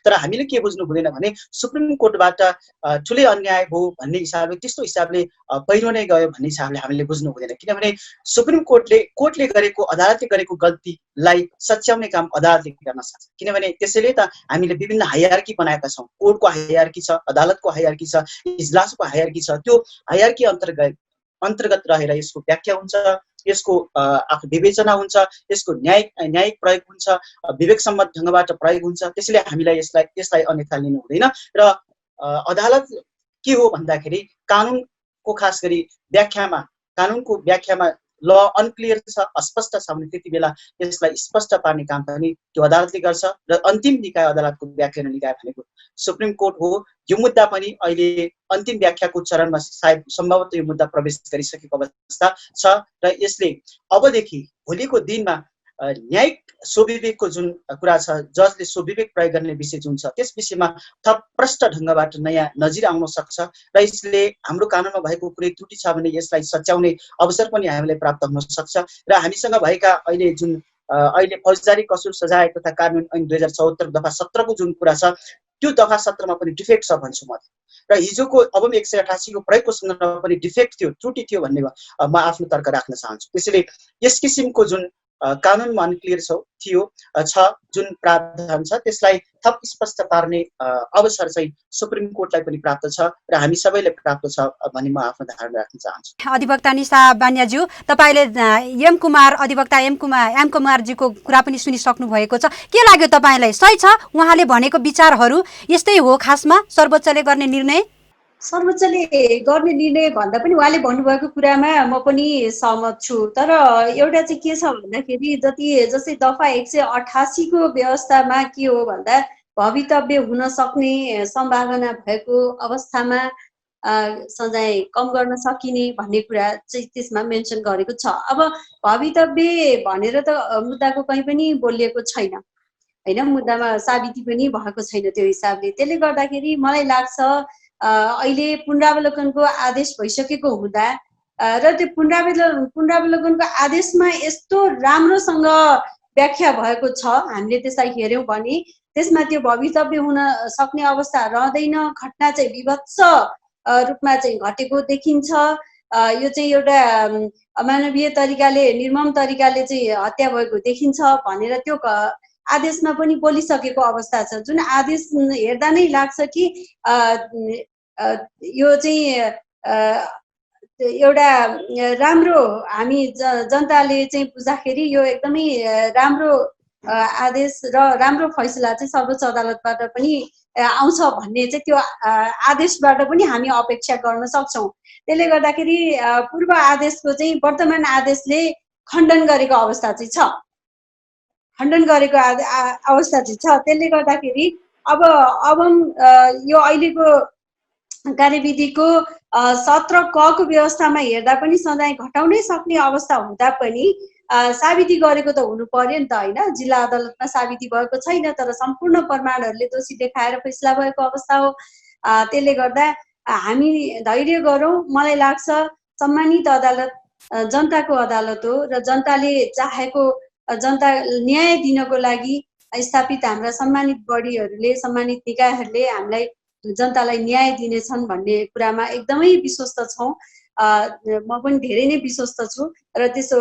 Speaker 3: तर हामीले के बुझ्नु हुँदैन भने सुप्रिम कोर्टबाट ठुलै अन्याय हो भन्ने हिसाबले, त्यस्तो हिसाबले पहिरो नै गयो भन्ने हिसाबले हामीले बुझ्नु हुँदैन। किनभने सुप्रिम कोर्टले गरेको, अदालतले गरेको गल्तीलाई सच्याउने काम अदालतले गर्न सक्छ। किनभने त्यसैले त हामीले विभिन्न हायरार्की बनाएका छौँ। कोर्टको हायरार्की छ, अदालतको हायरार्की छ, इजलासको हायरार्की छ। त्यो हायरार्की अन्तर्गत रहेर यसको व्याख्या हुन्छ, यसको आफ्नो विवेचना हुन्छ, यसको न्यायिक प्रयोग हुन्छ, विवेकसम्मत ढङ्गबाट प्रयोग हुन्छ। त्यसैले हामीलाई यसलाई अन्यथा लिनु हुँदैन। र अदालत के हो भन्दाखेरि कानुनको खास गरी कानुनको व्याख्यामा ल अनक्लियर छ, अस्पष्ट छ भने त्यति बेला यसलाई स्पष्ट पार्ने काम पनि त्यो अदालतले गर्छ। र अन्तिम निकाय अदालतको व्याख्यान निकाय भनेको सुप्रिम कोर्ट हो। यो मुद्दा पनि अहिले अन्तिम व्याख्याको चरणमा सायद सम्भवतः यो मुद्दा प्रवेश गरिसकेको अवस्था छ र यसले अबदेखि भोलिको दिनमा न्यायिक स्वविवेकको जुन कुरा छ, जजले स्वविवेक प्रयोग गर्ने विषय जुन छ, त्यस विषयमा थप प्रष्ट ढङ्गबाट नयाँ नजिर आउन सक्छ र यसले हाम्रो कानुनमा भएको कुनै त्रुटि छ भने यसलाई सच्याउने अवसर पनि हामीलाई प्राप्त हुन सक्छ। र हामीसँग भएका अहिले फौजदारी कसुर सजाय तथा कानुन ऐन 2074 दफा 17 को जुन कुरा छ, त्यो दफा 17 मा पनि डिफेक्ट छ भन्छु म। र हिजोको अबम 188 को प्रयोगको सन्दर्भमा पनि डिफेक्ट थियो, त्रुटि थियो भन्ने म आफ्नो तर्क राख्न चाहन्छु। त्यसैले यस किसिमको जुन कानुनमा अनक्लियर छ जुन प्रावधान छ, त्यसलाई थप स्पष्ट पार्ने अवसर चाहिँ सुप्रिम कोर्टलाई पनि प्राप्त छ र हामी सबैलाई प्राप्त छ भन्ने म आफ्नो धारणा राख्न चाहन्छु।
Speaker 1: अधिवक्ता निशा बान्याज्यू, तपाईँले अधिवक्ता एम कुमारजीको कुरा पनि सुनिसक्नु भएको छ। के लाग्यो तपाईँलाई? सही छ उहाँले भनेको विचारहरू यस्तै हो खासमा सर्वोच्चले गर्ने निर्णय?
Speaker 2: सर्वोच्चले गर्ने निर्णय भन्दा पनि उहाँले भन्नुभएको कुरामा म पनि सहमत छु। तर एउटा चाहिँ के छ भन्दाखेरि जस्तै दफा 188 को व्यवस्थामा के हो भन्दा भवितव्य हुन सक्ने सम्भावना भएको अवस्थामा सजाय कम गर्न सकिने भन्ने कुरा चाहिँ त्यसमा मेन्सन गरेको छ। अब भवितव्य भनेर त मुद्दाको कहीँ पनि बोलिएको छैन होइन, मुद्दामा साबिती पनि भएको छैन त्यो हिसाबले। त्यसले गर्दाखेरि मलाई लाग्छ अहिले पुनरावलोकनको आदेश भइसकेको हुँदा र त्यो पुनरावलोकनको आदेशमा यस्तो राम्रोसँग व्याख्या भएको छ, हामीले त्यसलाई हेऱ्यौँ भने त्यसमा त्यो भवितव्य हुन सक्ने अवस्था रहँदैन। घटना चाहिँ विभत्स रूपमा चाहिँ घटेको देखिन्छ। यो चाहिँ एउटा अमानवीय तरिकाले, निर्मम तरिकाले चाहिँ हत्या भएको देखिन्छ भनेर त्यो आदेशमा पनि बोलिसकेको अवस्था छ। जुन आदेश हेर्दा नै लाग्छ कि यो चाहिँ एउटा राम्रो, हामी जनताले चाहिँ बुझ्दाखेरि यो एकदमै राम्रो आदेश र राम्रो फैसला चाहिँ सर्वोच्च अदालतबाट पनि आउँछ भन्ने चाहिँ त्यो आदेशबाट पनि हामी अपेक्षा गर्न सक्छौँ। त्यसले गर्दाखेरि पूर्व आदेशको चाहिँ वर्तमान आदेशले खण्डन गरेको अवस्था चाहिँ छ, त्यसले गर्दाखेरि अब यो अहिलेको कार्यविधिको 17 क को व्यवस्थामा हेर्दा पनि सजाय घटाउनै सक्ने अवस्था हुँदा पनि साबिती गरेको त हुनु पर्यो नि त होइन। जिल्ला अदालतमा साबिती भएको छैन, तर सम्पूर्ण प्रमाणहरूले दोषी देखाएर फैसला भएको अवस्था हो। त्यसले गर्दा हामी धैर्य गरौँ। मलाई लाग्छ सम्मानित अदालत जनताको अदालत हो र जनताले चाहेको, जनता न्याय दिनको लागि स्थापित हाम्रा सम्मानित बडीहरूले, सम्मानित निकायहरूले हामीलाई, जनतालाई न्याय दिनेछन् भन्ने कुरामा एकदमै विश्वस्त छौँ। म पनि धेरै नै विश्वस्त छु र त्यसो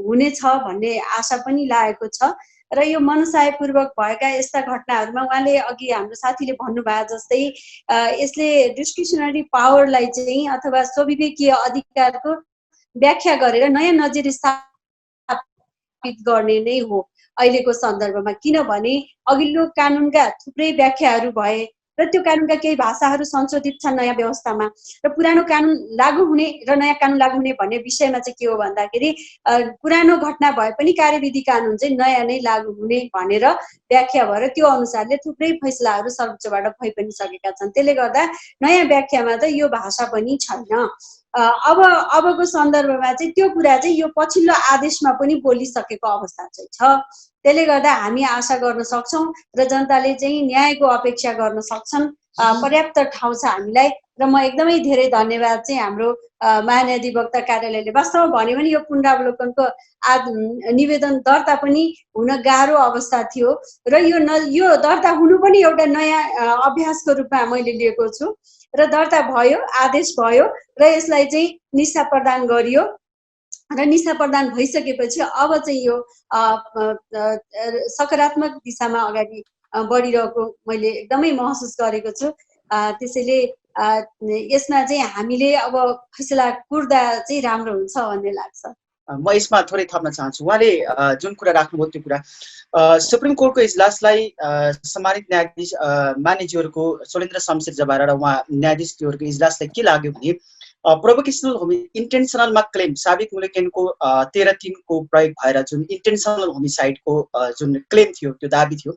Speaker 2: हुनेछ भन्ने आशा पनि लागेको छ र यो मनसायपूर्वक भएका यस्ता घटनाहरूमा उहाँले अघि हाम्रो साथीले भन्नुभयो जस्तै यसले डिस्क्रिसनरी पावरलाई चाहिँ अथवा स्वविवेकीय अधिकारको व्याख्या गरेर नयाँ नजिर स्थापित गर्ने नै हो अहिलेको सन्दर्भमा। किनभने अघिल्लो कानुनका थुप्रै व्याख्याहरू भए र त्यो कानुनका केही भाषाहरू संशोधित छन् नयाँ व्यवस्थामा, र पुरानो कानुन लागू हुने र नयाँ कानुन लागू हुने भन्ने विषयमा चाहिँ के हो भन्दाखेरि पुरानो घटना भए पनि कार्यविधि कानुन चाहिँ नयाँ नै लागू हुने भनेर व्याख्या भएर त्यो अनुसारले थुप्रै फैसलाहरू सर्वोच्चबाट भइ पनि सकेका छन्। त्यसले गर्दा नयाँ व्याख्यामा त यो भाषा पनि छैन। अबको सन्दर्भमा चाहिँ त्यो कुरा चाहिँ यो पछिल्लो आदेशमा पनि बोलिसकेको अवस्था चाहिँ छ। त्यसले गर्दा हामी आशा गर्न सक्छौँ र जनताले चाहिँ न्यायको अपेक्षा गर्न सक्छन्। पर्याप्त ठाउँ छ हामीलाई, र म एकदमै धेरै धन्यवाद चाहिँ हाम्रो महाधिवक्ता कार्यालयले वास्तवमा भन्यो भने यो पुनरावलोकनको निवेदन दर्ता पनि हुन गाह्रो अवस्था थियो, र यो दर्ता हुनु पनि एउटा नयाँ अभ्यासको रूपमा मैले लिएको छु, र दर्ता भयो, आदेश भयो, र यसलाई चाहिँ निस्ता प्रदान गरियो, र निस्ता प्रदान भइसकेपछि अब चाहिँ यो सकारात्मक दिशामा अगाडि बढिरहेको मैले एकदमै महसुस गरेको छु। त्यसैले यसमा चाहिँ हामीले अब फैसला कुर्दा चाहिँ राम्रो हुन्छ भन्ने लाग्छ।
Speaker 3: म यसमा थोरै थप्न चाहन्छु। उहाँले जुन कुरा राख्नुभयो त्यो कुरा सुप्रिम कोर्टको इजलासलाई सम्मानित न्यायाधीश मान्यज्यूहरूको सोलेन्द्र शमशेर जबारा र उहाँ न्यायाधीशज्यूहरूको इजलासलाई के लाग्यो भने प्रोभोकेसनल इन्टेन्सनलमा क्लेम साबिक मुलुकेनको 13(3) को प्रयोग भएर जुन इन्टेन्सनल होमिसाइडको जुन क्लेम थियो, त्यो दाबी थियो,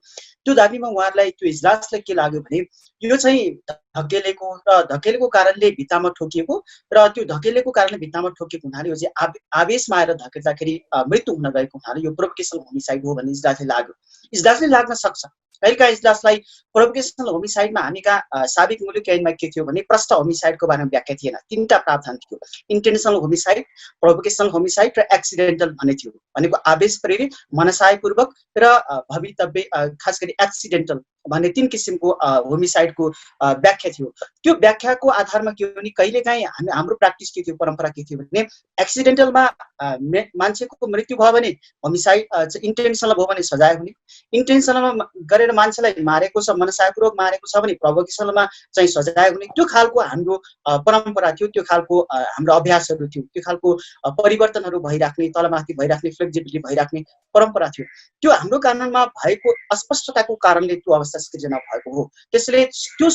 Speaker 3: त्यो दाबीमा उहाँहरूलाई त्यो इजलासलाई के लाग्यो भने यो चाहिँ धकेलेको कारणले भित्तामा ठोकिएको, र त्यो धकेलेको कारणले भित्तामा ठोकिएको हुनाले यो चाहिँ आवेशमा आएर धकेल्दाखेरि मृत्यु हुन गएको हुनाले यो प्रोभोकेसनल होमिसाइड हो भन्ने इजलासले लाग्यो। इजलासले लाग्न सक्छ। कहिलेकाहीँ इजलासलाई प्रोभोकेसनल होमिसाइडमा हामी कहाँ साबिक मुलुकी ऐनमा के थियो भने प्रष्ट होमिसाइडको बारेमा व्याख्या थिएन। 3टा प्रावधान थियो, इन्टेन्सनल होमिसाइड, प्रोभोकेसनल होमिसाइड र एक्सिडेन्टल भन्ने थियो। भनेको आवेश प्रेरित, मनसायपूर्वक र भवितव्य खास गरी एक्सिडेन्टल भन्ने 3 किसिमको होमिसाइडको व्याख्या थियो। त्यो व्याख्याको आधारमा के हो भने कहिलेकाहीँ हाम्रो प्र्याक्टिस के थियो, परम्परा के थियो भने एक्सिडेन्टलमा मान्छेको मृत्यु भयो भने होमिसाइड, इन्टेन्सनल भयो भने सजाय हुने, इन्टेन्सनलमा गरेर मान्छेलाई मारेको छ, मनसायपूर्वक मारेको छ भने प्रोभोकेसनलमा चाहिँ सजाय हुने। त्यो खालको हाम्रो परम्परा थियो, त्यो खालको हाम्रो अभ्यासहरू थियो, त्यो खालको परिवर्तनहरू भइराख्ने, तलमाथि भइराख्ने, फ्लेक्सिबिलिटी भइराख्ने परम्परा थियो। त्यो हाम्रो कानुनमा भएको अस्पष्टताको कारणले त्यो अवस्था सृजना भएको हो। त्यसैले त्यो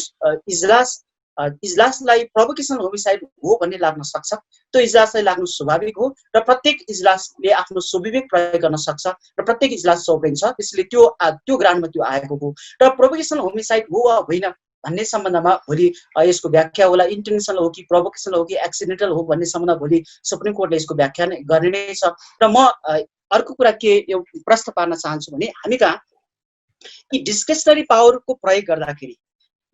Speaker 3: इजलासलाई प्रोभोकेसनल होमिसाइड हो भन्ने लाग्न सक्छ। त्यो इजलासलाई लाग्नु स्वाभाविक हो, र प्रत्येक इजलासले आफ्नो स्वविवेक प्रयोग गर्न सक्छ, र प्रत्येक इजलास सोभरेन छ। त्यसैले त्यो ग्राउन्डमा त्यो आएको हो। र प्रोभोकेसनल होमिसाइड हो वा होइन भन्ने सम्बन्धमा भोलि यसको व्याख्या होला, इन्टेन्सनल हो कि प्रोभोकेसनल हो कि एक्सिडेन्टल हो भन्ने सम्बन्धमा भोलि सुप्रिम कोर्टले यसको व्याख्या गर्ने नै छ। र म अर्को कुरा के प्रश्न पार्न चाहन्छु भने हामी कहाँ यी डिस्क्रेसनरी पावरको प्रयोग गर्दाखेरि,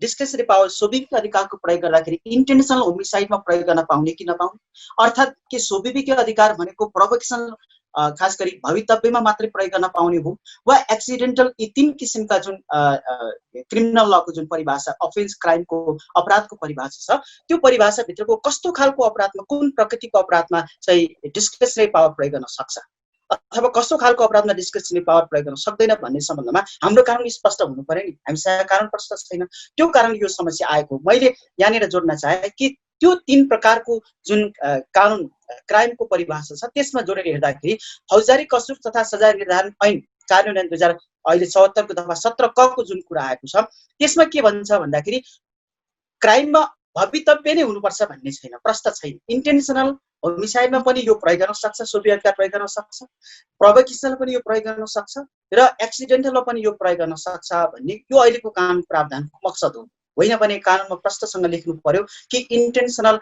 Speaker 3: डिस्क्रेसनरी पावर स्वविवेक अधिकारको प्रयोग गर्दाखेरि इन्टेन्सनल होमिसाइडमा प्रयोग गर्न पाउने कि नपाउने, अर्थात् के स्वविवेकीय अधिकार भनेको प्रोभोकेसनल खास गरी भवितव्यमा मात्रै प्रयोग गर्न पाउने हो, वा एक्सिडेन्टल, यी 3 किसिमका जुन क्रिमिनल लको जुन परिभाषा, अफेन्स क्राइमको अपराधको परिभाषा छ, त्यो परिभाषाभित्रको कस्तो खालको अपराधमा, कुन प्रकृतिको अपराधमा चाहिँ डिस्क्रेसनरी पावर प्रयोग गर्न सक्छ अथवा कस्तो खालको अपराधमा डिस्क्रेसनरी पावर प्रयोग गर्न सक्दैन भन्ने सम्बन्धमा हाम्रो कानुन स्पष्ट हुनु पर्यो नि। हामीसँग कानुन प्रष्ट छैन, त्यो कारणले यो समस्या आएको। मैले यहाँनिर जोड्न चाहे कि त्यो 3 प्रकारको जुन कानुन क्राइमको परिभाषा छ त्यसमा जोडेर हेर्दाखेरि फौजदारी कसुर तथा सजाय निर्धारण ऐन कार्यान्वयन 2000 अहिले 74 को दफा 17 क को जुन कुरा आएको छ त्यसमा के भन्छ भन्दाखेरि क्राइममा भवितव्य नै हुनुपर्छ भन्ने छैन, प्रष्ट छैन। इन्टेन्सनल होमिसाइडमा पनि यो प्रयोग गर्न सक्छ, स्वविवेक अधिकार प्रयोग गर्न सक्छ, प्रोभोकेसनल पनि यो प्रयोग गर्न सक्छ, र एक्सिडेन्टलमा पनि यो प्रयोग गर्न सक्छ भन्ने यो अहिलेको कानुन प्रावधानको मकसद हो। होइन भने कानुनमा प्रष्टसँग लेख्नु पर्यो कि इन्टेन्सनल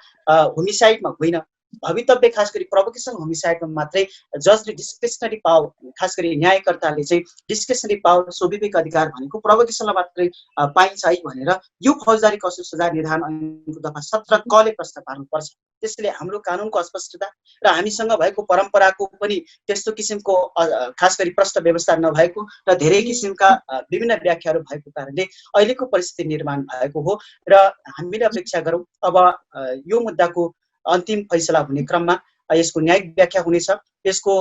Speaker 3: होमिसाइडमा होइन, भवितव्य खास गरी प्रोभोकेसनल होमिसाइडमा मात्रै जजले डिस्क्रेसनरी पावर, खास गरी न्यायकर्ताले चाहिँ डिस्क्रेसनरी पावर स्वविवेक अधिकार भनेको प्रोभोकेसनमा मात्रै पाइन्छ है भनेर यो फौजदारी कसुर सजाय निर्धारण ऐनको दफा 17 क ले प्रश्न पार्नुपर्छ। त्यसैले हाम्रो कानुनको अस्पष्टता र हामीसँग भएको परम्पराको पनि त्यस्तो किसिमको खास गरी प्रष्ट व्यवस्था नभएको र धेरै किसिमका विभिन्न व्याख्याहरू भएको कारणले अहिलेको परिस्थिति निर्माण भएको हो। र हामीले अपेक्षा गरौँ अब यो मुद्दाको अन्तिम फैसला हुने क्रममा यसको न्यायिक व्याख्या हुनेछ। यसको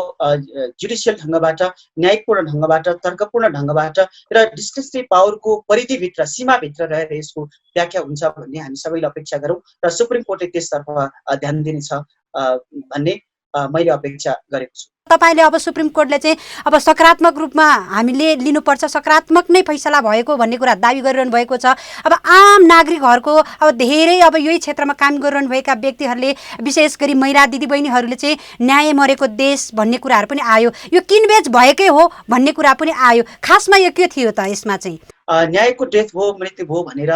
Speaker 3: जुडिसियल ढङ्गबाट, न्यायिकपूर्ण ढङ्गबाट, तर्कपूर्ण ढङ्गबाट र डिस्क्रिप्टिभ पावरको परिधिभित्र, सीमाभित्र रहेर यसको व्याख्या हुन्छ भन्ने हामी सबैले अपेक्षा गरौँ र सुप्रिम कोर्टले त्यसतर्फ ध्यान दिनेछ भन्ने मैले अपेक्षा गरेको छु।
Speaker 1: तपाईले अब सुप्रिम कोर्टले चाहिँ अब सकारात्मक रूपमा हामीले लिनुपर्छ, सकारात्मक नै फैसला भएको भन्ने कुरा दाबी गरिरहनु भएको छ। अब आम नागरिकहरूको अब धेरै अब यही क्षेत्रमा काम गरिरहनु भएका व्यक्तिहरूले, विशेष गरी महिला दिदीबहिनीहरूले चाहिँ न्याय मरेको देश भन्ने कुराहरू पनि आयो, यो किनबेच भएकै हो भन्ने कुरा पनि आयो। खासमा यो के थियो त यसमा चाहिँ?
Speaker 3: न्यायको डेथ भयो, मृत्यु भयो भनेर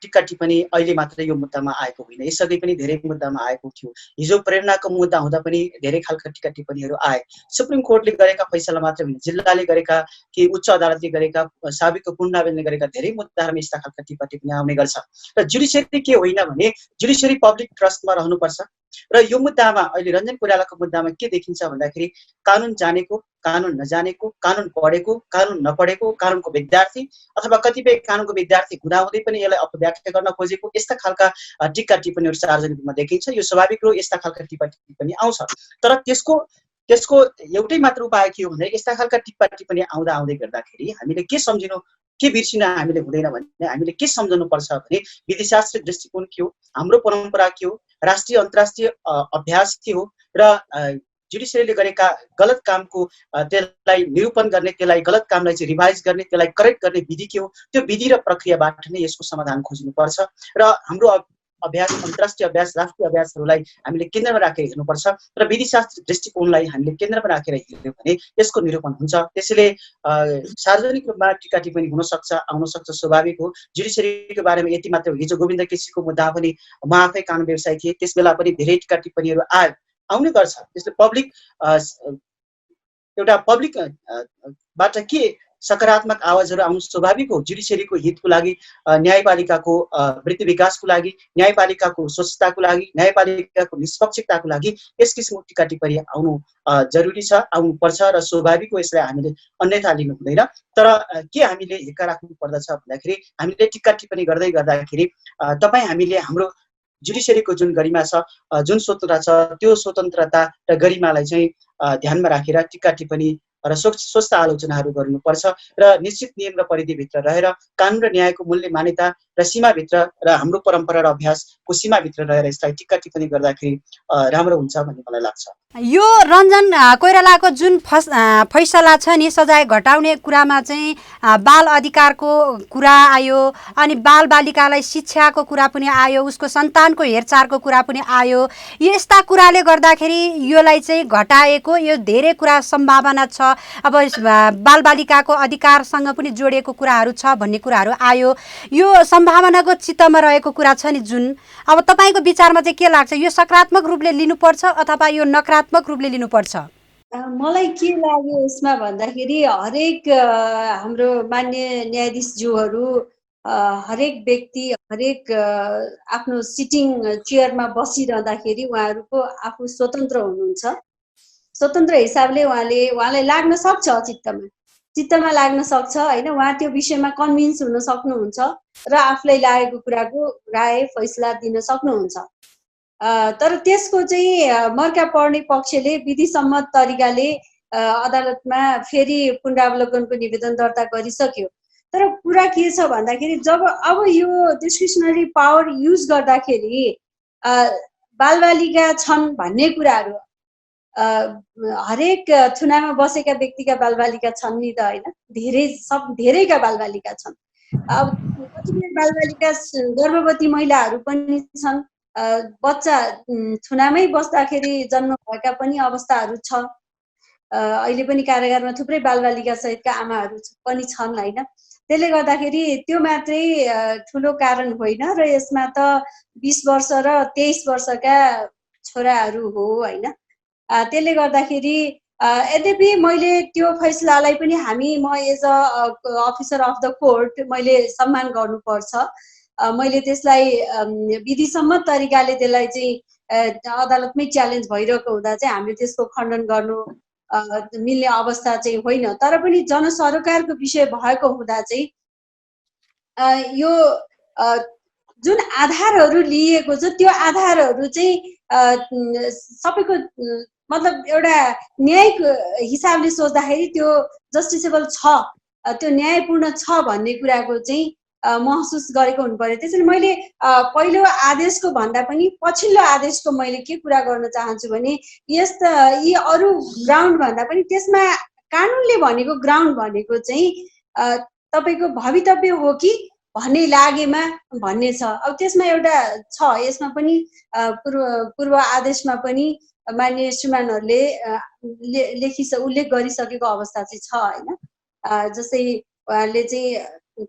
Speaker 3: टिक्का टिप्पणी अहिले मात्र यो मुद्दामा आएको होइन, यसअघि पनि धेरै मुद्दामा आएको थियो। हिजो प्रेरणाको मुद्दा हुँदा पनि धेरै खालका टिक्का टिप्पणीहरू आए। सुप्रिम कोर्टले गरेका फैसला मात्र होइन, जिल्लाले गरेका कि उच्च अदालतले गरेका, साबिकको पुनरावेदनले गरेका धेरै मुद्दाहरूमा यस्ता खालका टिप्पा टिप्पणी आउने गर्छ। र जुडिसियरी के होइन भने जुडिसियरी पब्लिक ट्रस्टमा रहनुपर्छ। र यो मुद्दामा अहिले रञ्जन कोइरालाको मुद्दामा के देखिन्छ भन्दाखेरि कानुन जानेको, कानुन नजानेको, कानुन पढेको, कानुन नपढेको, कानुनको विद्यार्थी अथवा कतिपय कानुनको विद्यार्थी हुँदाहुँदै पनि यसलाई अपव्याख्या गर्न खोजेको, यस्ता खालका टिक्का टिप्पणीहरू सार्वजनिक रूपमा देखिन्छ। यो स्वाभाविक हो, यस्ता खालका टिप्पा टिप्पणी आउँछ। तर त्यसको एउटै मात्र उपाय के हो भने यस्ता खालका टिप्पा टिप्पणी आउँदै गर्दाखेरि हामीले के सम्झिनु, के बिर्सिन हामीले हुँदैन भने हामीले के सम्झनु पर्छ भने विधिशास्त्री दृष्टिकोण के हो, हाम्रो परम्परा के हो, राष्ट्रिय अन्तर्राष्ट्रिय अभ्यास के हो र जुडिसियरीले गरेका गलत कामको त्यसलाई निरूपण गर्ने, त्यसलाई गलत कामलाई चाहिँ रिभाइज गर्ने, त्यसलाई करेक्ट गर्ने विधि के हो, त्यो विधि र प्रक्रियाबाट नै यसको समाधान खोज्नुपर्छ। र हाम्रो अभ्यास, अन्तर्राष्ट्रिय अभ्यास, राष्ट्रिय अभ्यासहरूलाई हामीले केन्द्रमा राखेर हेर्नुपर्छ र विधिशास्त्री दृष्टिकोणलाई हामीले केन्द्रमा राखेर हेर्यौँ भने यसको निरूपण हुन्छ। त्यसैले सार्वजनिक रूपमा टिका टिप्पणी हुन सक्छ, आउन सक्छ, स्वाभाविक हो। जुडिसियरीको बारेमा यति मात्र हो, हिजो गोविन्द केसीको मुद्दा पनि म आफै कानुन व्यवसायी थिएँ, त्यस बेला पनि धेरै टिका टिप्पणीहरू आउने गर्छ। त्यसले एउटा पब्लिकबाट के सकारात्मक आवाजहरू आउनु स्वाभाविक हो। जुडिसियरीको हितको लागि, न्यायपालिकाको वृद्धि विकासको लागि, न्यायपालिकाको स्वच्छताको लागि, न्यायपालिकाको निष्पक्षताको लागि यस किसिमको टिका टिप्पणी आउनु जरुरी छ, आउनुपर्छ र स्वाभाविक हो। यसलाई हामीले अन्यथा लिनु हुँदैन। तर के हामीले हिक्का राख्नु पर्दछ भन्दाखेरि हामीले टिक्का टिप्पणी गर्दाखेरि हामीले हाम्रो जुडिसियरीको जुन गरिमा छ, जुन स्वतन्त्रता छ, त्यो स्वतन्त्रता र गरिमालाई चाहिँ ध्यानमा राखेर टिक्का टिप्पणी र स्वस्थ आलोचनाहरू गर्नुपर्छ र निश्चित नियम र परिधिभित्र रहेर कानुन र न्यायको मूल्य मान्यता र सीमाभित्र र हाम्रो परम्परा र अभ्यासको सीमाभित्र रहेर यसलाई टिक्का टिप्पणी गर्दाखेरि राम्रो हुन्छ भन्ने मलाई लाग्छ।
Speaker 1: यो रञ्जन कोइरालाको जुन फैसला छ नि, सजाय घटाउने कुरामा चाहिँ बाल अधिकारको कुरा आयो, अनि बाल बालिकालाई शिक्षाको कुरा पनि आयो, उसको सन्तानको हेरचाहको कुरा पनि आयो। यस्ता कुराले गर्दाखेरि योलाई चाहिँ घटाएको यो धेरै कुरा सम्भावना छ। अब बाल बालिकाको अधिकारसँग पनि जोडिएको कुराहरू छ भन्ने कुराहरू आयो। यो सम्भावनाको चित्तमा रहेको कुरा छ नि जुन, अब तपाईँको विचारमा चाहिँ के लाग्छ, यो सकारात्मक रूपले लिनुपर्छ अथवा यो नकारात्मक रूपले लिनुपर्छ?
Speaker 2: मलाई के लाग्यो यसमा भन्दाखेरि हरेक हाम्रो मान्य न्यायाधीशज्यूहरू, हरेक व्यक्ति, हरेक आफ्नो सिटिङ चेयरमा बसिरहँदाखेरि उहाँहरूको आफू स्वतन्त्र हुनुहुन्छ। स्वतन्त्र हिसाबले उहाँलाई लाग्न सक्छ, चित्तमा लाग्न सक्छ होइन। उहाँ त्यो विषयमा कन्भिन्स हुन सक्नुहुन्छ र आफूलाई लागेको कुराको राय फैसला दिन सक्नुहुन्छ। तर त्यसको चाहिँ मर्का पर्ने पक्षले विधिसम्मत तरिकाले अदालतमा फेरि पुनरावलोकनको निवेदन दर्ता गरिसक्यो। तर कुरा के छ भन्दाखेरि जब अब यो डिस्क्रिसनरी पावर युज गर्दाखेरि बालबालिका छन् भन्ने कुराहरू हरेक थुनामा बसेका व्यक्तिका बालबालिका छन् नि त होइन, धेरैका बालबालिका छन्। अब कतिपय बालबालिका गर्भवती महिलाहरू पनि छन्, बच्चा थुनामै बस्दाखेरि जन्म भएका पनि अवस्थाहरू छ। अहिले पनि कारागारमा थुप्रै बालबालिका सहितका आमाहरू पनि छन् होइन। त्यसले गर्दाखेरि त्यो मात्रै ठुलो कारण होइन र यसमा त 20 वर्ष र 23 वर्षका छोराहरू हो होइन। त्यसले गर्दाखेरि यद्यपि मैले त्यो फैसलालाई पनि म as a officer of the court मैले सम्मान गर्नुपर्छ। मैले त्यसलाई विधिसम्मत तरिकाले त्यसलाई चाहिँ अदालतमै च्यालेन्ज भइरहेको हुँदा चाहिँ हामीले त्यसको खण्डन गर्नु मिल्ने अवस्था चाहिँ होइन। तर पनि जनसरोकारको विषय भएको हुँदा चाहिँ यो जुन आधारहरू लिएको छ त्यो आधारहरू चाहिँ सबैको मतलब एउटा न्यायिक हिसाबले सोच्दाखेरि त्यो जस्टिसेबल छ, त्यो न्यायपूर्ण छ भन्ने कुराको चाहिँ महसुस गरेको हुनु पर्यो। त्यसैले मैले पहिलो आदेशको भन्दा पनि पछिल्लो आदेशको मैले के कुरा गर्न चाहन्छु भने यी अरू ग्राउन्ड भन्दा पनि त्यसमा कानुनले भनेको ग्राउन्ड भनेको चाहिँ तपाईँको भवितव्य हो कि भन्ने लागेमा भन्ने छ। अब त्यसमा एउटा छ, यसमा पनि पूर्व आदेशमा पनि माननीय श्रीमानहरूले उल्लेख गरिसकेको अवस्था चाहिँ छ होइन। जस्तै उहाँले चाहिँ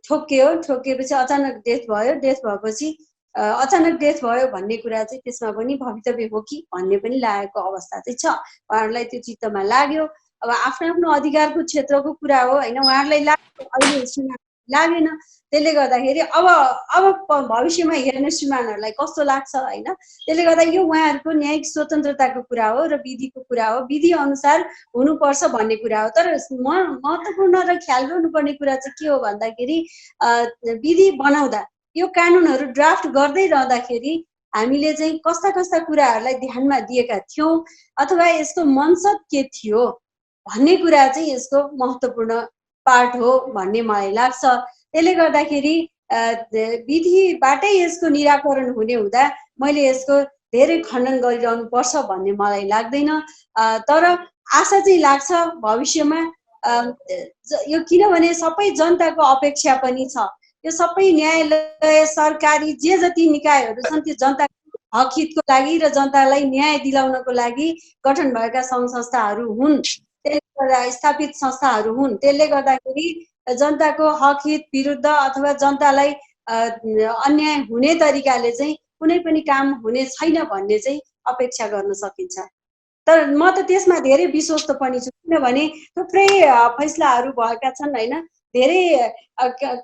Speaker 2: ठोकिएपछि अचानक डेथ भएपछि अचानक डेथ भयो भन्ने कुरा चाहिँ त्यसमा पनि भवितव्य हो कि भन्ने पनि लागेको अवस्था चाहिँ छ। उहाँहरूलाई त्यो चित्तमा लाग्यो। अब आफ्नो आफ्नो अधिकारको क्षेत्रको कुरा हो होइन, उहाँहरूलाई लाग्यो, अहिले लागेन। त्यसले गर्दाखेरि अब भविष्यमा हेर्ने श्रीमानहरूलाई कस्तो लाग्छ होइन। त्यसले गर्दा यो उहाँहरूको न्यायिक स्वतन्त्रताको कुरा हो र विधिको कुरा हो, विधि अनुसार हुनुपर्छ भन्ने कुरा हो। तर महत्त्वपूर्ण र ख्याल गर्नुपर्ने कुरा चाहिँ के हो भन्दाखेरि विधि बनाउँदा यो कानुनहरू ड्राफ्ट गर्दै रहँदाखेरि हामीले चाहिँ कस्ता कस्ता कुराहरूलाई ध्यानमा दिएका थियौँ अथवा यसको मन्सद के थियो भन्ने कुरा चाहिँ यसको महत्त्वपूर्ण पार्ट हो भन्ने मलाई लाग्छ। त्यसले गर्दाखेरि विधिबाटै यसको निराकरण हुने हुँदा मैले यसको धेरै खण्डन गरिरहनु पर्छ भन्ने मलाई लाग्दैन। तर आशा चाहिँ लाग्छ भविष्यमा यो, किनभने सबै जनताको अपेक्षा पनि छ। यो सबै न्यायालय, सरकारी जे जति निकायहरू छन् त्यो जनताको हक हितको लागि र जनतालाई न्याय दिलाउनको लागि गठन भएका सङ्घ संस्थाहरू हुन्, स्थापित संस्थाहरू हुन्। त्यसले गर्दाखेरि जनताको हक हित विरुद्ध अथवा जनतालाई अन्याय हुने तरिकाले चाहिँ कुनै पनि काम हुने छैन भन्ने चाहिँ अपेक्षा गर्न सकिन्छ। तर म त त्यसमा धेरै विश्वस्त पनि छु, किनभने थुप्रै फैसलाहरू भएका छन् होइन। धेरै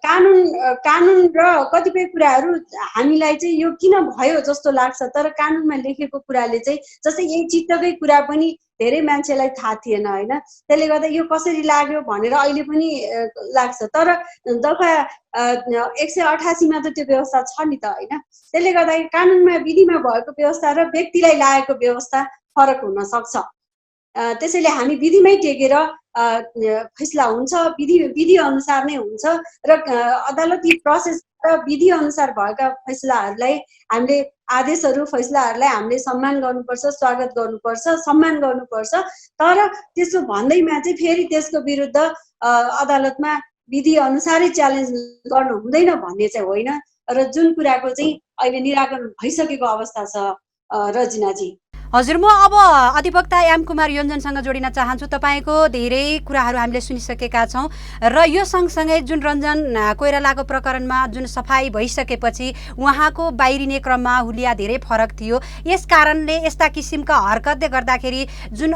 Speaker 2: कानुन र कतिपय कुराहरू हामीलाई चाहिँ यो किन भयो जस्तो लाग्छ, तर कानुनमा लेखेको कुराले चाहिँ जस्तै यही चित्तकै कुरा पनि धेरै मान्छेलाई थाहा थिएन होइन। त्यसले गर्दा यो कसरी लाग्यो भनेर अहिले पनि लाग्छ। तर दफा 188 त त्यो व्यवस्था छ नि त होइन। त्यसले गर्दाखेरि कानुनमा विधिमा भएको व्यवस्था र व्यक्तिलाई लागेको व्यवस्था फरक हुन सक्छ। त्यसैले हामी विधिमै टेकेर फैसला हुन्छ, विधि अनुसार नै हुन्छ र अदालती प्रोसेस र विधि अनुसार भएका फैसलाहरूलाई हामीले आदेशहरू फैसलाहरूलाई हामीले सम्मान गर्नुपर्छ, स्वागत गर्नुपर्छ, सम्मान गर्नुपर्छ। तर त्यसो भन्दैमा चाहिँ फेरि त्यसको विरुद्ध अदालतमा विधि अनुसारै च्यालेन्ज गर्नु हुँदैन भन्ने चाहिँ होइन। र जुन कुराको चाहिँ अहिले निराकरण भइसकेको अवस्था छ रजिनाजी।
Speaker 1: हजुर, म अब अधिवक्ता एम कुमार योन्जनसँग जोडिन चाहन्छु। तपाईँको धेरै कुराहरू हामीले सुनिसकेका छौँ र यो सँगसँगै जुन रञ्जन कोइरालाको प्रकरणमा जुन सफाई भइसकेपछि उहाँको बाहिरिने क्रममा हुलिया धेरै फरक थियो। यस कारणले यस्ता किसिमका हरकतले गर्दाखेरि जुन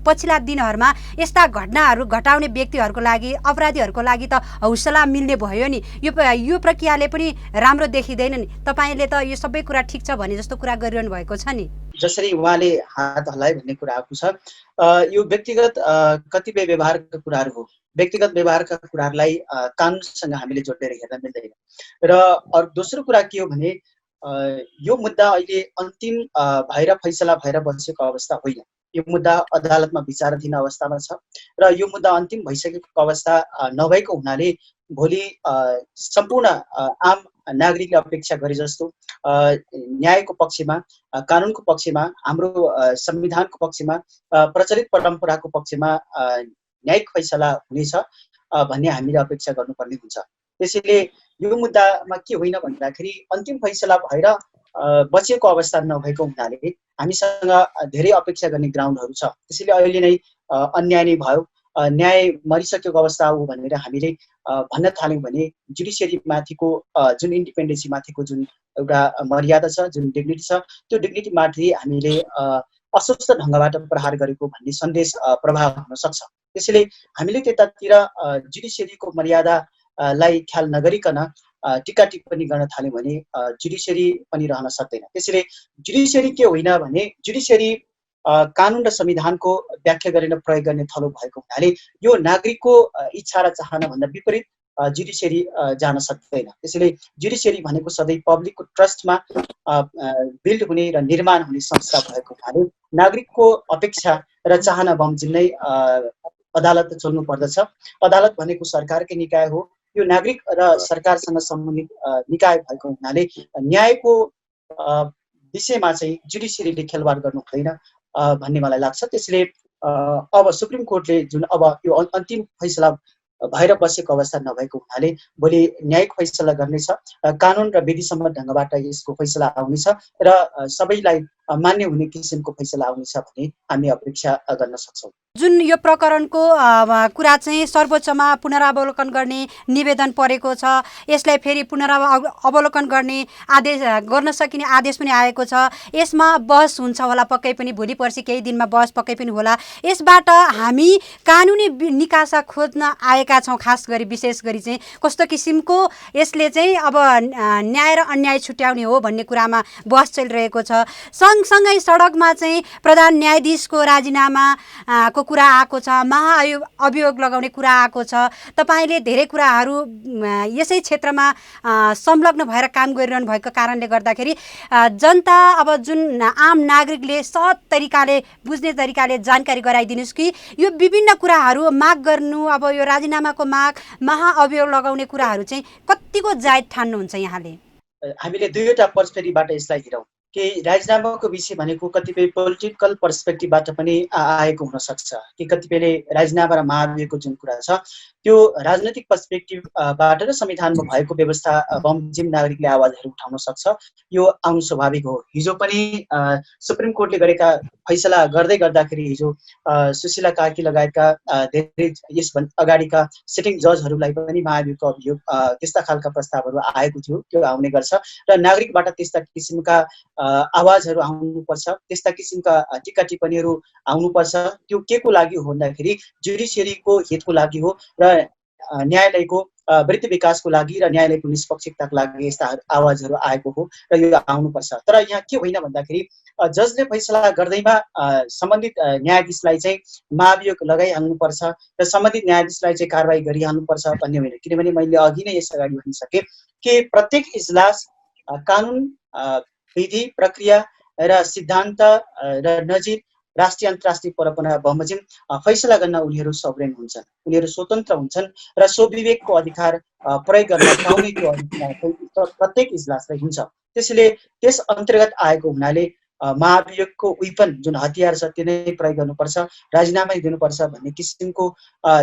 Speaker 1: पछिल्ला दिनहरूमा यस्ता घटनाहरू घटाउने व्यक्तिहरूको लागि, अपराधीहरूको लागि त हौसला मिल्ने भयो नि। यो प्रक्रियाले पनि राम्रो देखिँदैन नि। तपाईँले त यो सबै कुरा ठिक छ भने जस्तो कुरा गरिरहनु भएको छ नि।
Speaker 3: जसरी उहाँले हात हल्लाए भन्ने कुरा आएको छ, यो व्यक्तिगत कतिपय व्यवहारका कुराहरू हो। व्यक्तिगत व्यवहारका कुराहरूलाई कानुनसँग हामीले जोडेर हेर्न मिल्दैन। र दोस्रो कुरा के हो भने यो मुद्दा अहिले अन्तिम भएर फैसला भएर बसेको अवस्था होइन। यो मुद्दा अदालतमा विचाराधीन अवस्थामा छ र यो मुद्दा अन्तिम भइसकेको अवस्था नभएको हुनाले भोलि सम्पूर्ण आम नागरिकले अपेक्षा गरे जस्तो न्यायको पक्षमा, कानुनको पक्षमा, हाम्रो संविधानको पक्षमा, प्रचलित परम्पराको पक्षमा न्यायिक फैसला हुनेछ भन्ने हामीले अपेक्षा गर्नुपर्ने हुन्छ। त्यसैले यो मुद्दामा के होइन भन्दाखेरि अन्तिम फैसला भएर बचेको अवस्था नभएको हुनाले हामीसँग धेरै अपेक्षा गर्ने ग्राउन्डहरू छ। त्यसैले अहिले नै अन्याय नै भयो, न्याय मरिसकेको अवस्था हो भनेर हामीले भन्न थाल्यौँ भने जुडिसियरी माथिको जुन इन्डिपेन्डेन्सी माथिको जुन एउटा मर्यादा छ, जुन डिग्निटी छ, त्यो डिग्निटी माथि हामीले अस्वस्थ ढङ्गबाट प्रहार गरेको भन्ने सन्देश प्रभाव हुन सक्छ। त्यसैले हामीले त्यतातिर जुडिसियरीको मर्यादालाई ख्याल नगरिकन टिका टिप्पणी गर्न थाल्यौँ भने जुडिसियरी पनि रहन सक्दैन। त्यसैले जुडिसियरी के होइन भने जुडिसियरी कानुन र संविधानको व्याख्या गरेर प्रयोग गर्ने थलो भएको हुनाले यो नागरिकको इच्छा र चाहना भन्दा विपरीत जुडिसियरी जान सक्दैन। त्यसैले जुडिसियरी भनेको सधैँ पब्लिकको ट्रस्टमा बिल्ड हुने र निर्माण हुने संस्था भएको हुनाले नागरिकको अपेक्षा र चाहना बमोजिम नै अदालत चल्नु पर्दछ। अदालत भनेको सरकारकै निकाय हो। यो नागरिक र सरकारसँग सम्बन्धित निकाय भएको हुनाले न्यायको विषयमा चाहिँ जुडिसियरीले खेलवाड गर्नु हुँदैन भन्ने मलाई लाग्छ। त्यसैले अब सुप्रिम कोर्टले जुन अब यो अन्तिम फैसला भएर बसेको अवस्था नभएको हुनाले भोलि न्यायिक फैसला गर्नेछ, कानुन र विधिसम्मत ढङ्गबाट यसको फैसला आउनेछ र सबैलाई मान्य हुने किसिमको फैसला आउनेछ भन्ने हामी अपेक्षा गर्न सक्छौँ।
Speaker 1: जुन यो प्रकरणको कुरा चाहिँ सर्वोच्चमा पुनरावलोकन गर्ने निवेदन परेको छ, यसलाई फेरि पुनरावलोकन गर्ने आदेश गर्न सकिने आदेश पनि आएको छ। यसमा बहस हुन्छ होला, पक्कै पनि भोलि पर्सि केही दिनमा बहस पक्कै पनि होला। यसबाट हामी कानुनी निकासा खोज्न आएका छौँ। खास गरी विशेष गरी चाहिँ कस्तो किसिमको यसले चाहिँ अब न्याय र अन्याय छुट्याउने हो भन्ने कुरामा बहस चलिरहेको छ। सँगसँगै सडकमा चाहिँ प्रधान न्यायाधीशको राजीनामा को कुरा आएको छ, महाअभियोग लगाउने कुरा आएको छ। तपाईँले धेरै कुराहरू यसै क्षेत्रमा संलग्न भएर काम गरिरहनु भएको कारणले गर्दाखेरि जनता अब जुन आम नागरिकले सहज तरिकाले बुझ्ने तरिकाले जानकारी गराइदिनुहोस् कि यो विभिन्न कुराहरू माग गर्नु, अब यो राजीनामाको माग, महाअभियोग लगाउने कुराहरू चाहिँ कतिको जायज ठान्नुहुन्छ यहाँले?
Speaker 3: हामीले दुईवटा पर्सपेक्टिभबाट यसलाई हेरौँ कि राजीनामाको विषय भनेको कतिपय पोलिटिकल पर्सपेक्टिभबाट पनि आएको हुनसक्छ कि कतिपयले राजीनामा र महाअभियोगको जुन कुरा छ त्यो राजनैतिक पर्सपेक्टिभबाट र संविधानमा भएको व्यवस्था बमोजिम नागरिकले आवाजहरू उठाउन सक्छ। यो आउनु स्वाभाविक हो। हिजो पनि सुप्रिम कोर्टले गरेका फैसला गर्दै गर्दाखेरि हिजो सुशीला कार्की लगायतका धेरै यस अगाडिका सिटिङ जजहरूलाई पनि महाअभियोगको अभियोग त्यस्ता खालका प्रस्तावहरू आएको थियो, त्यो आउने गर्छ र नागरिकबाट त्यस्ता किसिमका आवाजहरू आउनुपर्छ, त्यस्ता किसिमका टिका टिप्पणीहरू आउनुपर्छ। त्यो के को लागि हो भन्दाखेरि जुडिसियरीको हितको लागि हो र न्यायालयको वृद्धि विकासको लागि र न्यायालयको निष्पक्षताको लागि यस्ता आवाजहरू आएको हो र यो आउनुपर्छ। तर यहाँ के होइन भन्दाखेरि जजले फैसला गर्दैमा सम्बन्धित न्यायाधीशलाई चाहिँ महाअभियोग लगाइहाल्नुपर्छ र सम्बन्धित न्यायाधीशलाई चाहिँ कारवाही गरिहाल्नुपर्छ भन्ने होइन। किनभने मैले अघि नै यस अगाडि भनिसकेँ कि प्रत्येक इजलास कानुन, विधि, प्रक्रिया र सिद्धान्त र नजिर, राष्ट्रिय अन्तर्राष्ट्रिय परम्परा बमोजिम फैसला गर्न उनीहरू सवरेन हुन्छन्, उनीहरू स्वतन्त्र हुन्छन् र स्वविवेकको अधिकार प्रयोग गर्न पाउने त्यो अधिकार प्रत्येक इजलासलाई हुन्छ। त्यसैले त्यस अन्तर्गत आएको हुनाले महाअभियोगको विपन जुन हतियार छ त्यो नै प्रयोग गर्नुपर्छ, राजीनामा दिनुपर्छ भन्ने किसिमको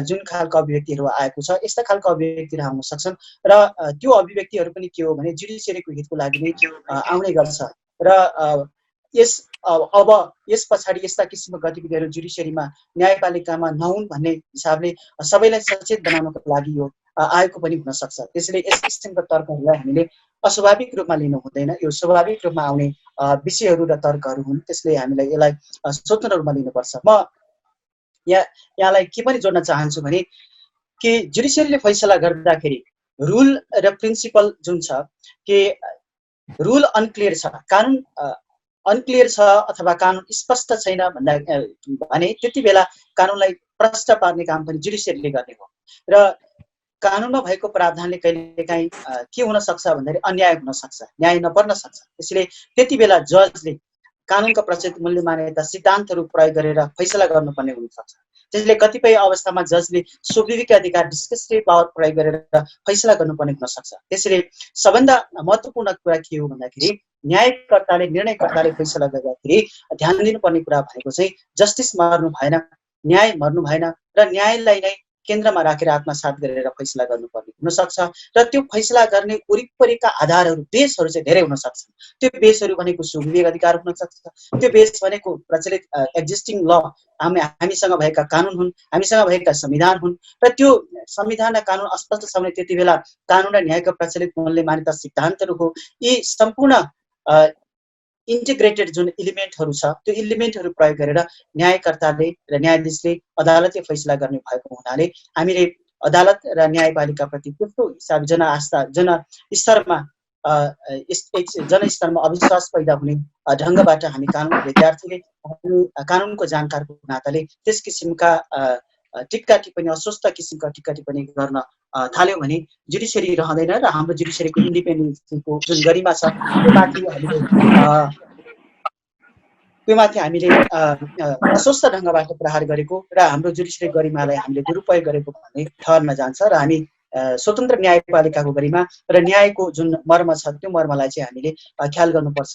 Speaker 3: जुन खालको अभिव्यक्तिहरू आएको छ, यस्ता खालको अभिव्यक्तिहरू आउन सक्छन् र त्यो अभिव्यक्तिहरू पनि के हो भने जुडिसियरीको हितको लागि नै आउने गर्छ र अब यस पछाडि यस्ता किसिमको गतिविधिहरू जुडिसियरीमा न्यायपालिकामा नहुन् भन्ने हिसाबले सबैलाई सचेत बनाउनको लागि यो आएको पनि हुन सक्छ। त्यसैले यस किसिमका तर्कहरूलाई हामीले अस्वाभाविक रूपमा लिनु हुँदैन। यो स्वाभाविक रूपमा आउने विषयहरू र तर्कहरू हुन्, त्यसले हामीलाई यसलाई स्वतन्त्र रूपमा लिनुपर्छ। म यहाँलाई के पनि जोड्न चाहन्छु भने कि जुडिसियरीले फैसला गर्दाखेरि रुल र प्रिन्सिपल जुन छ कि रुल अनक्लियर छ, कानुन अनक्लियर छ अथवा कानुन स्पष्ट छैन भने त्यति बेला कानुनलाई प्रष्ट पार्ने काम पनि जुडिसियरीले गर्ने हो र कानुनमा भएको प्रावधानले कहिलेकाहीँ के हुन सक्छ भन्दाखेरि अन्याय हुन सक्छ, न्याय नपर्न सक्छ। त्यसैले त्यति बेला जजले कानुनका प्रचलित मूल्य मान्यता सिद्धान्तहरू प्रयोग गरेर फैसला गर्नुपर्ने हुनसक्छ। त्यसैले कतिपय अवस्थामा जजले स्वविवेक अधिकार डिस्क्रिप्टिभ पावर प्रयोग गरेर फैसला गर्नुपर्ने हुन सक्छ। त्यसैले सबभन्दा महत्त्वपूर्ण कुरा के हो भन्दाखेरि न्यायकर्ताले निर्णयकर्ताले फैसला गर्दाखेरि ध्यान दिनुपर्ने कुरा भनेको चाहिँ जस्टिस मर्नु भएन, न्याय मर्नु भएन र न्यायलाई नै केन्द्रमा राखेर आत्मसात गरेर फैसला गर्नुपर्ने हुनसक्छ र त्यो फैसला गर्ने वरिपरिका आधारहरू, बेसहरू चाहिँ धेरै हुन सक्छन्। त्यो बेसहरू भनेको स्वविवेक अधिकार हुन सक्छ, त्यो बेस भनेको प्रचलित एक्जिस्टिङ ल, हामीसँग भएका कानुन हुन्, हामीसँग भएका संविधान हुन् र त्यो संविधान र कानुन अस्पष्ट छ भने त्यति बेला कानुन र न्यायका प्रचलित मूल्य मान्यता सिद्धान्तहरू हो। यी सम्पूर्ण इन्टिग्रेटेड जुन इलिमेन्टहरू छ त्यो इलिमेन्टहरू प्रयोग गरेर न्यायकर्ताले र न्यायाधीशले अदालतले फैसला गर्ने भएको हुनाले हामीले अदालत र न्यायपालिकाप्रति त्यस्तो हिसाब जनस्तरमा अविश्वास पैदा हुने ढङ्गबाट हामी कानुन विद्यार्थीले कानुनको जानकारको नाताले त्यस किसिमका टिक्का टिप्पणी अस्वस्थ किसिमका टिक्का टिप्पणी गर्न थाल्यौँ भने जुडिसियरी रहँदैन र हाम्रो जुडिसियरीको इन्डिपेन्डेन्सको जुन गरिमा छ त्योमाथि हामीले अस्वस्थ ढङ्गबाट प्रहार गरेको र हाम्रो जुडिसियरी गरिमालाई हामीले दुरुपयोग गरेको भन्ने ठहरमा जान्छ र हामी स्वतन्त्र न्यायपालिकाको गरिमा र न्यायको जुन मर्म छ त्यो मर्मलाई चाहिँ हामीले ख्याल गर्नुपर्छ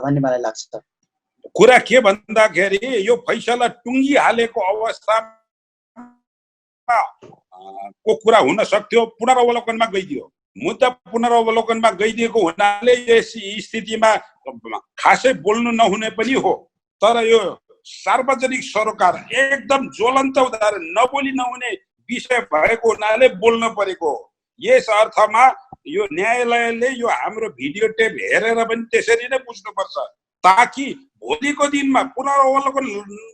Speaker 3: भन्ने मलाई लाग्छ।
Speaker 4: कुरा के भन्दाखेरि यो फैसला टुङ्गिहालेको अवस्थामा को कुरा हुन सक्थ्यो, पुनरावलोकनमा गइदियो। मुद्दा पुनरावलोकनमा गइदिएको हुनाले यस स्थितिमा खासै बोल्नु नहुने पनि हो, तर यो सार्वजनिक सरोकार एकदम ज्वलन्त उदाहरण नबोली नहुने विषय भएको हुनाले बोल्न परेको हो। यस अर्थमा यो न्यायालयले यो हाम्रो भिडियो टेप हेरेर पनि त्यसरी नै बुझ्नुपर्छ, ताकि भोलिको दिनमा पुनरावलोकनमा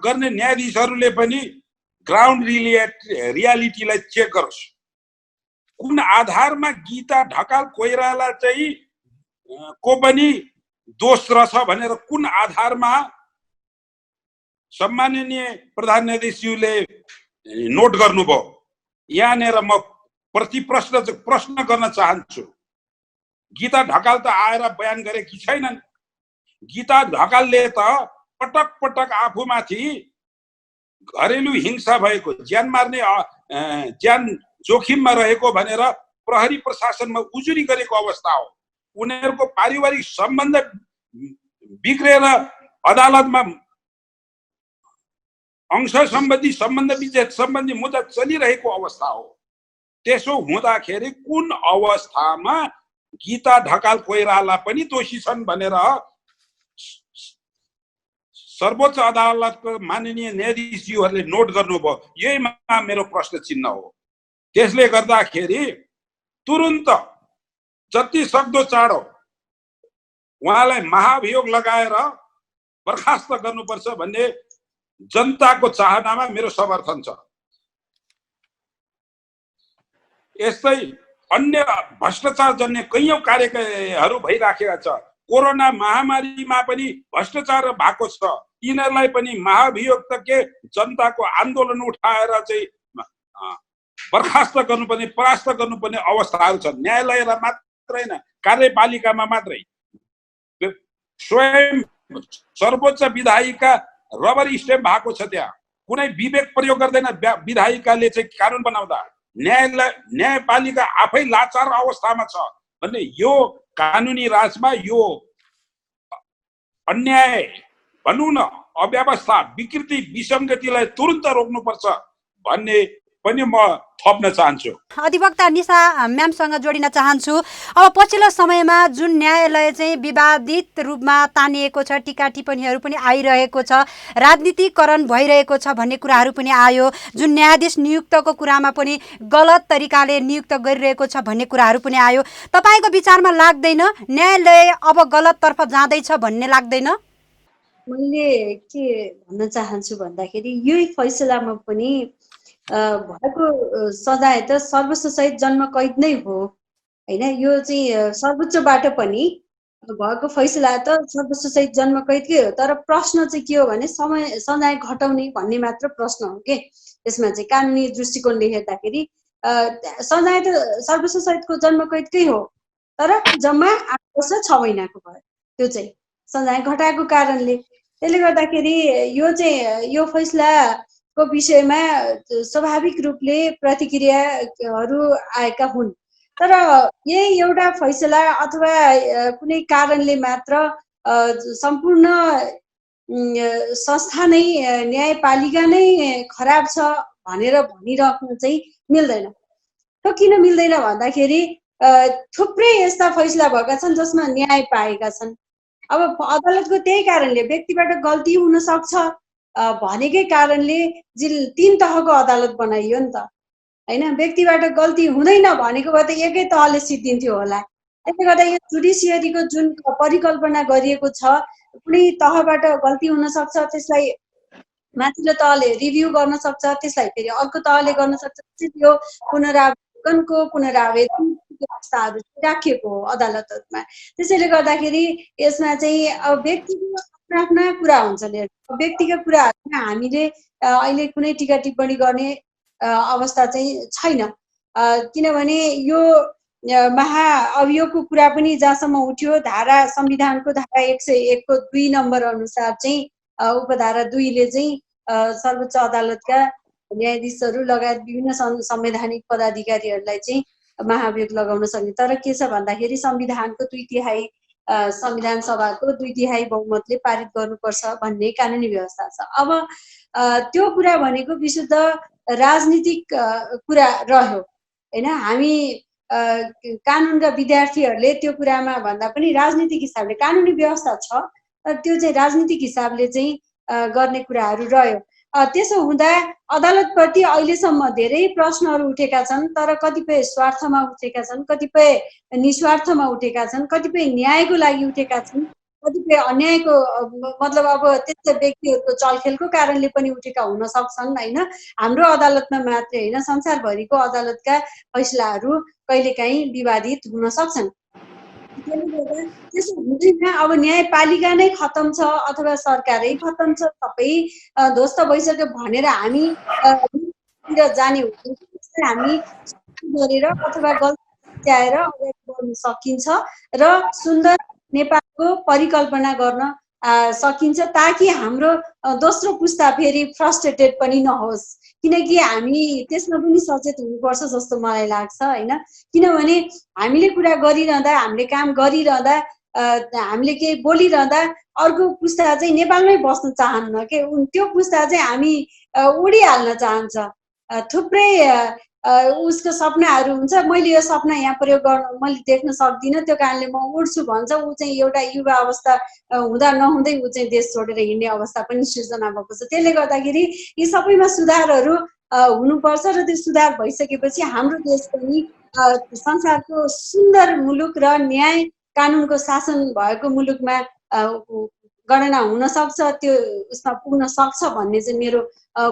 Speaker 4: गर्ने न्यायाधीशहरूले पनि ग्राउन्ड रियालिटीलाई चेक गरोस्। कुन आधारमा गीता ढकाल कोइराला चाहिँ को पनि दोष रहेछ भनेर कुन आधारमा सम्माननीय प्रधान न्यायाधीशज्यूले नोट गर्नुभयो? यहाँनिर म प्रश्न गर्न चाहन्छु। गीता ढकाल त आएर बयान गरेकी छैनन्। गीता ढकालले त पटक पटक आफूमाथि घरेलु हिंसा भएको, ज्यान मार्ने ज्यान जोखिममा रहेको भनेर प्रहरी प्रशासनमा उजुरी गरेको अवस्था हो। उनीहरूको पारिवारिक सम्बन्ध बिग्रेर अदालतमा अंश सम्बन्धी सम्बन्ध विच्छेद सम्बन्धी मुद्दा चलिरहेको अवस्था हो। त्यसो हुँदाखेरि कुन अवस्थामा गीता ढकाल कोइराला पनि दोषी छन् भनेर सर्वोच्च अदालतको माननीय न्यायाधीशज्यूहरूले नोट गर्नुभयो? यहीमा मेरो प्रश्न चिन्ह हो। त्यसले गर्दाखेरि तुरुन्त जति सक्दो चाँडो उहाँलाई महाभियोग लगाएर बर्खास्त गर्नुपर्छ भन्ने जनताको चाहनामा मेरो समर्थन छ। यस्तै अन्य भ्रष्टाचार जन्य कैयौं कार्यहरू भइराखेका छ। कोरोना महामारीमा पनि भ्रष्टाचार भएको छ। यिनीहरूलाई पनि महाभियोग त के जनताको आन्दोलन उठाएर चाहिँ बर्खास्त गर्नुपर्ने, परास्त गर्नुपर्ने अवस्थाहरू छ। न्यायालयमा मात्रै होइन, कार्यपालिकामा मात्रै। स्वयं सर्वोच्च विधायिका रबर स्ट्याम्प भएको छ। त्यहाँ कुनै विवेक प्रयोग गर्दैन विधायिकाले चाहिँ कानुन बनाउँदा। न्यायपालिका आफै लाचार अवस्थामा छ भन्ने यो कानुनी राजमा यो अन्याय भनौँ न, अव्यवस्था, विकृति, विसङ्गतिलाई तुरुन्त रोक्नुपर्छ भन्ने पनि म थप्न चाहन्छु।
Speaker 1: अधिवक्ता निशा म्यामसँग जोडिन चाहन्छु। अब पछिल्लो समयमा जुन न्यायालय चाहिँ विवादित रूपमा तानिएको छ, टीका टिप्पणीहरू पनि आइरहेको छ, राजनीतिकरण भइरहेको छ भन्ने कुराहरू पनि आयो। जुन न्यायाधीश नियुक्तको कुरामा पनि गलत तरिकाले नियुक्त गरिरहेको छ भन्ने कुराहरू पनि आयो। तपाईँको विचारमा लाग्दैन न्यायालय अब गलततर्फ जाँदैछ भन्ने लाग्दैन?
Speaker 2: मैले के भन्न चाहन्छु भन्दाखेरि यही फैसलामा पनि भएको सजाय त सर्वोच्चसहित जन्म कैद नै हो होइन। यो चाहिँ सर्वोच्चबाट पनि भएको फैसला त सर्वोच्चसहित जन्म कैदकै हो। तर प्रश्न चाहिँ के हो भने सजाय घटाउने भन्ने मात्र प्रश्न हो कि यसमा चाहिँ कानुनी दृष्टिकोणले हेर्दाखेरि सजाय त सर्वोच्चसहितको जन्म कैदकै हो, तर जम्मा 8 वर्ष 6 महिनाको भयो। त्यो चाहिँ सजाय घटाएको कारणले। त्यसले गर्दाखेरि यो फैसलाको विषयमा स्वाभाविक रूपले प्रतिक्रियाहरू आएका हुन्। तर यही एउटा फैसला अथवा कुनै कारणले मात्र सम्पूर्ण संस्था नै, न्यायपालिका नै खराब छ भनेर भनिराख्न चाहिँ मिल्दैन। त्यो किन मिल्दैन भन्दाखेरि थुप्रै यस्ता फैसला भएका छन् जसमा न्याय पाएका छन्। अब अदालतको त्यही कारणले व्यक्तिबाट गल्ती हुन सक्छ भनेकै कारणले 3 तहको अदालत बनाइयो नि त हैन। व्यक्तिबाट गल्ती हुँदैन भनेको भए त एकै तहले सिद्धिन्थ्यो होला। त्यसले गर्दा यो जुडिसियरीको जुन परिकल्पना गरिएको छ, कुनै तहबाट गल्ती हुन सक्छ, त्यसलाई माथिल्लो तहले रिभ्यू गर्न सक्छ, त्यसलाई फेरि अर्को तहले गर्न सक्छ। यो पुनरावेदन व्यवस्थाहरू राखिएको हो अदालतमा। त्यसैले गर्दाखेरि यसमा चाहिँ अब व्यक्तिको आफ्ना कुरा हुन्छन्। व्यक्तिगत कुराहरूमा हामीले अहिले कुनै टिका टिप्पणी गर्ने अवस्था चाहिँ छैन, किनभने यो महाअभियोगको कुरा पनि जहाँसम्म उठ्यो, संविधानको धारा 101 को 2 नम्बर अनुसार चाहिँ उपधारा 2 ले चाहिँ सर्वोच्च अदालतका न्यायाधीशहरू लगायत विभिन्न संवैधानिक पदाधिकारीहरूलाई चाहिँ महाभियोग लगाउन सक्ने। तर के छ भन्दाखेरि संविधानको 2/3 संविधान सभाको 2/3 बहुमतले पारित गर्नुपर्छ भन्ने कानुनी व्यवस्था छ। अब त्यो कुरा भनेको विशुद्ध राजनीतिक कुरा रह्यो हैन। हामी कानुनका विद्यार्थीहरूले त्यो कुरामा भन्दा पनि राजनीतिक हिसाबले कानुनी व्यवस्था छ, तर त्यो चाहिँ राजनीतिक हिसाबले चाहिँ गर्ने कुराहरू रह्यो। त्यसो हुँदा अदालतप्रति अहिलेसम्म धेरै प्रश्नहरू उठेका छन्, तर कतिपय स्वार्थमा उठेका छन्, कतिपय निस्वार्थमा उठेका छन्, कतिपय न्यायको लागि उठेका छन्, कतिपय अन्यायको मतलब अब त्यस्तो व्यक्तिहरूको चलखेलको कारणले पनि उठेका हुन सक्छन् हैन। हाम्रो अदालतमा मात्रै हैन, संसारभरिको अदालतका फैसलाहरू कहिलेकाहीँ विवादित हुन सक्छन्। त्यसो हुँदैन अब न्यायपालिका नै खतम छ अथवा सरकारै खतम छ, सबै ध्वस्त भइसक्यो भनेर हामी जाने हुँदैन। हामी गरेर अथवा गल्ती च्याएर अगाडि बढ्न सकिन्छ र सुन्दर नेपालको परिकल्पना गर्न सकिन्छ, ताकि हाम्रो दोस्रो पुस्ता फेरि फ्रस्ट्रेटेड पनि नहोस्, किनकि हामी त्यसमा पनि सचेत हुनुपर्छ जस्तो मलाई लाग्छ हैन। किनभने हामीले कुरा गरिरहँदा, हामीले काम गरिरहँदा, हामीले केही बोलिरहँदा अर्को पुस्ता चाहिँ नेपालमै बस्न चाहन्न के, त्यो पुस्ता चाहिँ हामी उडिहाल्न चाहन्छ। थुप्रै उसको सपनाहरू हुन्छ, मैले यो सपना यहाँ प्रयोग गर्न मैले देख्न सक्दिनँ, त्यो कारणले म उड्छु भन्छ। ऊ चाहिँ एउटा युवा अवस्था हुँदा नहुँदै ऊ चाहिँ देश छोडेर हिँड्ने अवस्था पनि सृजना भएको छ। त्यसले गर्दाखेरि यी सबैमा सुधारहरू हुनुपर्छ र त्यो सुधार भइसकेपछि हाम्रो देश पनि संसारको सुन्दर मुलुक र न्याय कानुनको शासन भएको मुलुकमा गणना हुन सक्छ, त्यो उसमा पुग्न सक्छ भन्ने चाहिँ मेरो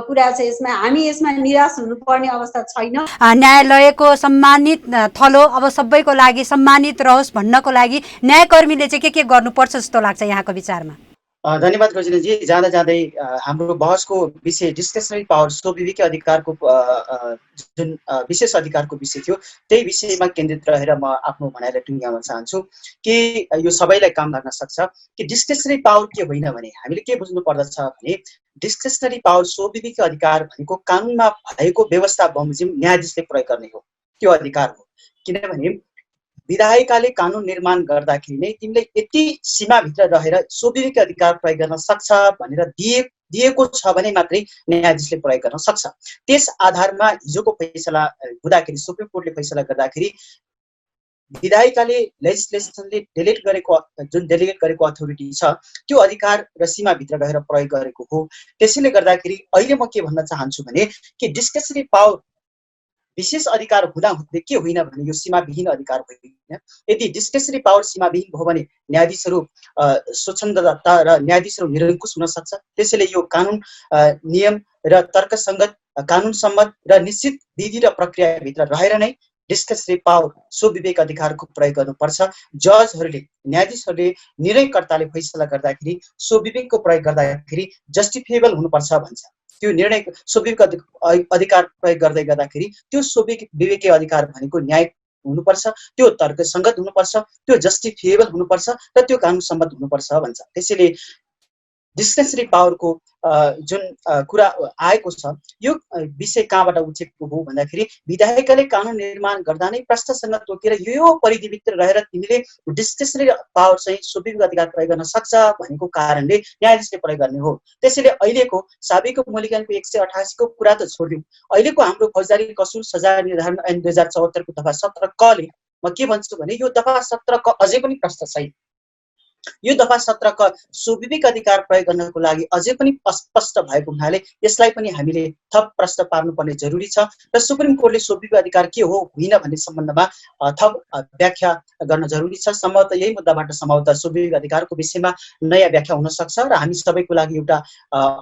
Speaker 2: कुरा छ। यसमा हामी यसमा निराश हुनुपर्ने अवस्था छैन।
Speaker 1: न्यायालयको सम्मानित थलो अब सबैको लागि सम्मानित रहोस् भन्नको लागि न्यायकर्मीले चाहिँ के गर्नुपर्छ जस्तो लाग्छ यहाँको विचारमा?
Speaker 3: धन्यवाद गजिनाजी। जाँदा जाँदै हाम्रो बहसको विषय डिस्क्रिसनरी पावर स्वविवेकी अधिकारको जुन विशेष अधिकारको विषय थियो, त्यही विषयमा केन्द्रित रहेर म आफ्नो भनाइलाई टुङ्ग्याउन चाहन्छु कि यो सबैलाई काम लाग्न सक्छ कि डिस्क्रिसनरी पावर के होइन भने हामीले के बुझ्नु पर्दछ भने डिस्क्रिसनरी पावर स्वविवेकी अधिकार भनेको कानुनमा भएको व्यवस्था बमोजिम न्यायाधीशले प्रयोग गर्ने हो, त्यो अधिकार हो। किनभने विधायिकाले कानुन निर्माण गर्दाखेरि नै तिमीले यति सीमाभित्र रहेर स्वविवेकी अधिकार प्रयोग गर्न सक्छ भनेर दिएको छ भने मात्रै न्यायाधीशले प्रयोग गर्न सक्छ। त्यस आधारमा हिजोको फैसला हुँदाखेरि सुप्रिम कोर्टले फैसला गर्दाखेरि विधायिकाले लेजिस्लेसनले डेलिगेट गरेको अथोरिटी छ त्यो अधिकार र सीमाभित्र रहेर प्रयोग गरेको हो। त्यसैले गर्दाखेरि अहिले म के भन्न चाहन्छु भने कि डिस्क्रिसनरी पावर विशेष अधिकार हुँदाहुँदै के होइन भने यो सीमाविहीन अधिकार होइन। यदि डिस्क्रिसनरी पावर सीमाविहीन भयो भने न्यायाधीशहरू स्वच्छन्दता र न्यायाधीशहरू निरङ्कुश हुन सक्छ। त्यसैले यो कानुन नियम र तर्कसङ्गत कानुन सम्मत र निश्चित विधि र प्रक्रियाभित्र रहेर नै डिस्क्रिसनरी पावर स्वविवेक अधिकारको प्रयोग गर्नुपर्छ। जजहरूले न्यायाधीशहरूले निर्णयकर्ताले फैसला गर्दाखेरि स्वविवेकको प्रयोग गर्दाखेरि जस्टिफिएबल हुनुपर्छ भन्छ। त्यो निर्णय स्वविवेक अधिकार प्रयोग गर्दै गर्दाखेरि त्यो स्वविवेकी अधिकार भनेको न्याय हुनुपर्छ, त्यो तर्कसङ्गत हुनुपर्छ, त्यो जस्टिफिएबल हुनुपर्छ र त्यो कानुन सम्मत हुनुपर्छ भन्छ। त्यसैले डिस्क्रिसनरी पावरको जुन कुरा आएको छ यो विषय कहाँबाट उठेको हो भन्दाखेरि विधायकले कानुन निर्माण गर्दा नै प्रश्नसँग तोकेर यो परिधिभित्र रहेर तिमीले डिस्क्रिसनरी पावर चाहिँ स्वविवेक अधिकार प्रयोग गर्न सक्छ भनेको कारणले न्यायाधीशले प्रयोग गर्ने हो। त्यसैले अहिलेको साबिकको मूल्याङ्कनको 188 को कुरा त छोडिदिउँ, अहिलेको हाम्रो फौजदारी कसुर सजाय निर्धारण ऐन 2074 को दफा 17 क ले म के भन्छु भने यो दफा 17 क अझै पनि प्रश्न छैन। यो दफा 17 क स्वविवेक अधिकार प्रयोग गर्नको लागि अझै पनि अस्पष्ट भएको हुनाले यसलाई पनि हामीले थप प्रश्न पार्नुपर्ने जरुरी छ र सुप्रिम कोर्टले स्वविवेक अधिकार के हो होइन भन्ने सम्बन्धमा थप व्याख्या गर्न जरुरी छ। सम्भवतः यही मुद्दाबाट सम्भवतः स्वविवेक अधिकारको विषयमा नयाँ व्याख्या हुन सक्छ र हामी सबैको लागि एउटा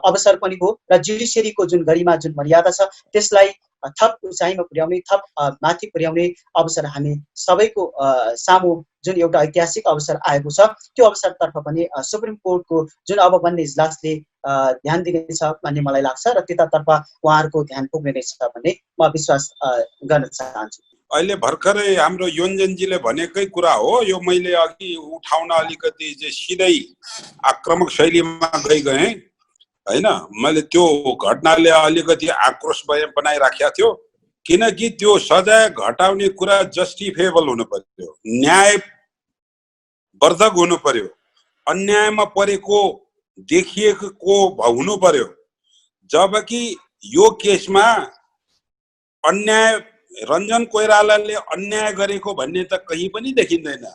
Speaker 3: अवसर पनि हो र जुडिसियरीको जुन गरिमा जुन मर्यादा छ त्यसलाई थप उचाइमा पुर्याउने, थप माथि पुर्याउने अवसर हामी सबैको सामु जुन एउटा ऐतिहासिक अवसर आएको छ, त्यो अवसरतर्फ पनि सुप्रिम कोर्टको जुन अब बन्ने इजलासले ध्यान दिनेछ भन्ने मलाई लाग्छ र त्यतातर्फ उहाँहरूको ध्यान पुग्ने रहेछ भन्ने म विश्वास गर्न चाहन्छु।
Speaker 4: अहिले भर्खरै हाम्रो योन्जनजीले भनेकै कुरा हो। यो मैले अघि उठाउन अलिकति सिधै आक्रामक शैलीमा गएँ हैन। मैले त्यो घटनाले अलिकति आक्रोश बनाइराखेको थियो, किनकि त्यो सजाय घटाउने कुरा जस्टिफिएबल हुनु पर्यो, न्यायवर्धक हुनु पर्यो, अन्यायमा परेको देखिएको हुनु पर्यो। जबकि यो केसमा अन्याय रञ्जन कोइरालाले अन्याय गरेको भन्ने त कहीँ पनि देखिँदैन।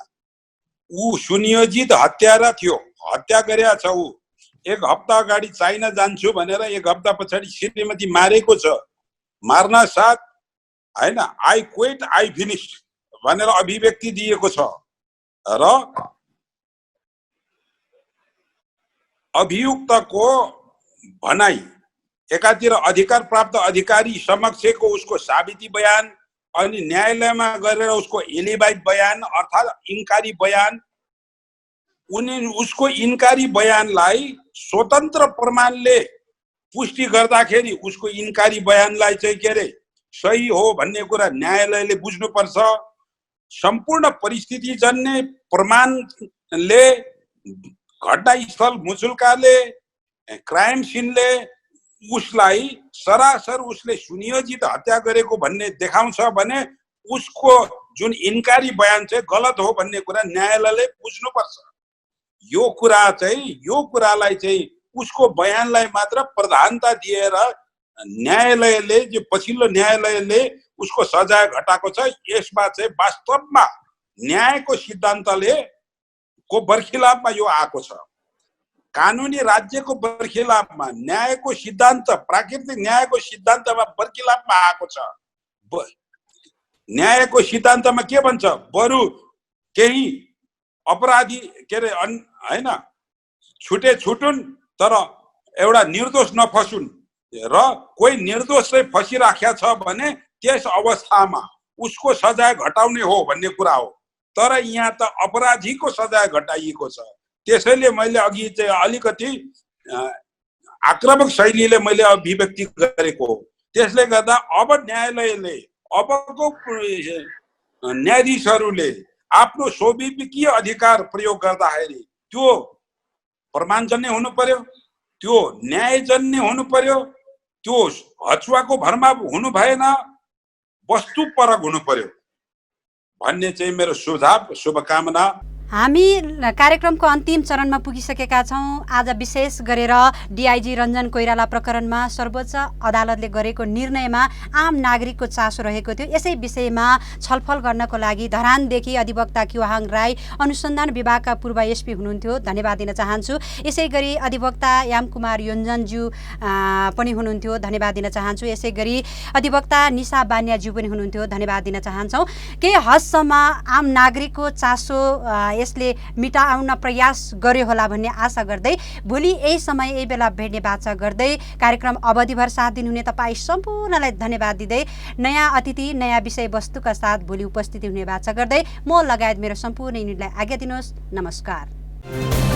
Speaker 4: ऊ सुनियोजित हत्यारा थियो, हत्या गरेका छ। ऊ 1 हप्ता अगाडि चाइना जान्छु भनेर 1 हप्ता पछाडि श्रीमती मारेको छ। मार्न साथ हैन, आई क्विट आई फिनिश भनेर अभिव्यक्ति दिएको छ र अभियुक्तको भनाई एकातिर अधिकार प्राप्त अधिकारी समक्षको उसको साबिती बयान अनि न्यायालयमा गरेर उसको एलिबाइट बयान अर्थात् इन्कारी बयान, उसको इन्कारी बयानलाई स्वतन्त्र प्रमाणले पुष्टि गर्दाखेरि उसको इन्कारी बयानलाई चाहिँ के अरे सही हो भन्ने कुरा न्यायालयले बुझ्नुपर्छ। सम्पूर्ण परिस्थितिजन्य प्रमाणले, घटनास्थल मुचुल्काले, क्राइम सिनले उसलाई सरासर उसले सुनियोजित हत्या गरेको भन्ने देखाउँछ भने उसको जुन इन्कारी बयान चाहिँ गलत हो भन्ने कुरा न्यायालयले बुझ्नुपर्छ। यो कुरालाई चाहिँ उसको बयानलाई मात्र प्रधानता दिएर न्यायालयले, जो पछिल्लो न्यायालयले उसको सजाय घटाएको छ, यसमा चाहिँ वास्तवमा न्यायको सिद्धान्तले को बर्खिलाफमा यो आएको छ। कानुनी राज्यको बर्खिलाफमा न्यायको सिद्धान्त, प्राकृतिक न्यायको सिद्धान्तमा बर्खिलाफमा आएको छ। न्यायको सिद्धान्तमा के भन्छ, बरु केही अपराधी के अरे हैन छुटुन् तर एउटा निर्दोष नफसुन् र कोही निर्दोष चाहिँ फसिराखेको छ भने त्यस अवस्थामा उसको सजाय घटाउने हो भन्ने कुरा हो। तर यहाँ त अपराधीको सजाय घटाइएको छ। त्यसैले मैले अघि चाहिँ अलिकति आक्रामक शैलीले मैले अभिव्यक्ति गरेको हो। त्यसले गर्दा अब न्यायालयले, अबको न्यायाधीशहरूले आफ्नो स्वाभिकीय अधिकार प्रयोग गर्दाखेरि त्यो प्रमाणजन्य हुनु पर्यो, त्यो न्यायजन्य हुनु पर्यो, त्यो हचुवाको भरमा हुनु भएन, वस्तुपरक हुनु पर्यो भन्ने चाहिँ मेरो सुझाव, शुभकामना।
Speaker 1: हामी कार्यक्रमको अन्तिम चरणमा पुगिसकेका छौँ। आज विशेष गरेर डिआइजी रञ्जन कोइराला प्रकरणमा सर्वोच्च अदालतले गरेको निर्णयमा आम नागरिकको चासो रहेको थियो। यसै विषयमा छलफल गर्नको लागि धरानदेखि अधिवक्ता क्युहाङ राई अनुसन्धान विभागका पूर्व एसपी हुनुहुन्थ्यो, धन्यवाद दिन चाहन्छु। यसै गरी अधिवक्ता यामकुमार योन्जनज्यू पनि हुनुहुन्थ्यो, धन्यवाद दिन चाहन्छु। यसै गरी अधिवक्ता निशा बान्याज्यू पनि हुनुहुन्थ्यो, धन्यवाद दिन चाहन्छौँ। केही हदसम्म आम नागरिकको चासो यसले मिटाउन प्रयास गर्यो होला भन्ने आशा गर्दै भोलि यही समय यही बेला भेट्ने बाचा गर्दै कार्यक्रम अवधिभर साथ दिनुहुने तपाईँ सम्पूर्णलाई धन्यवाद दिँदै नयाँ अतिथि नयाँ विषयवस्तुका साथ भोलि उपस्थिति हुने बाचा गर्दै म लगायत मेरो सम्पूर्ण युनिटलाई आज्ञा दिनुहोस्। नमस्कार।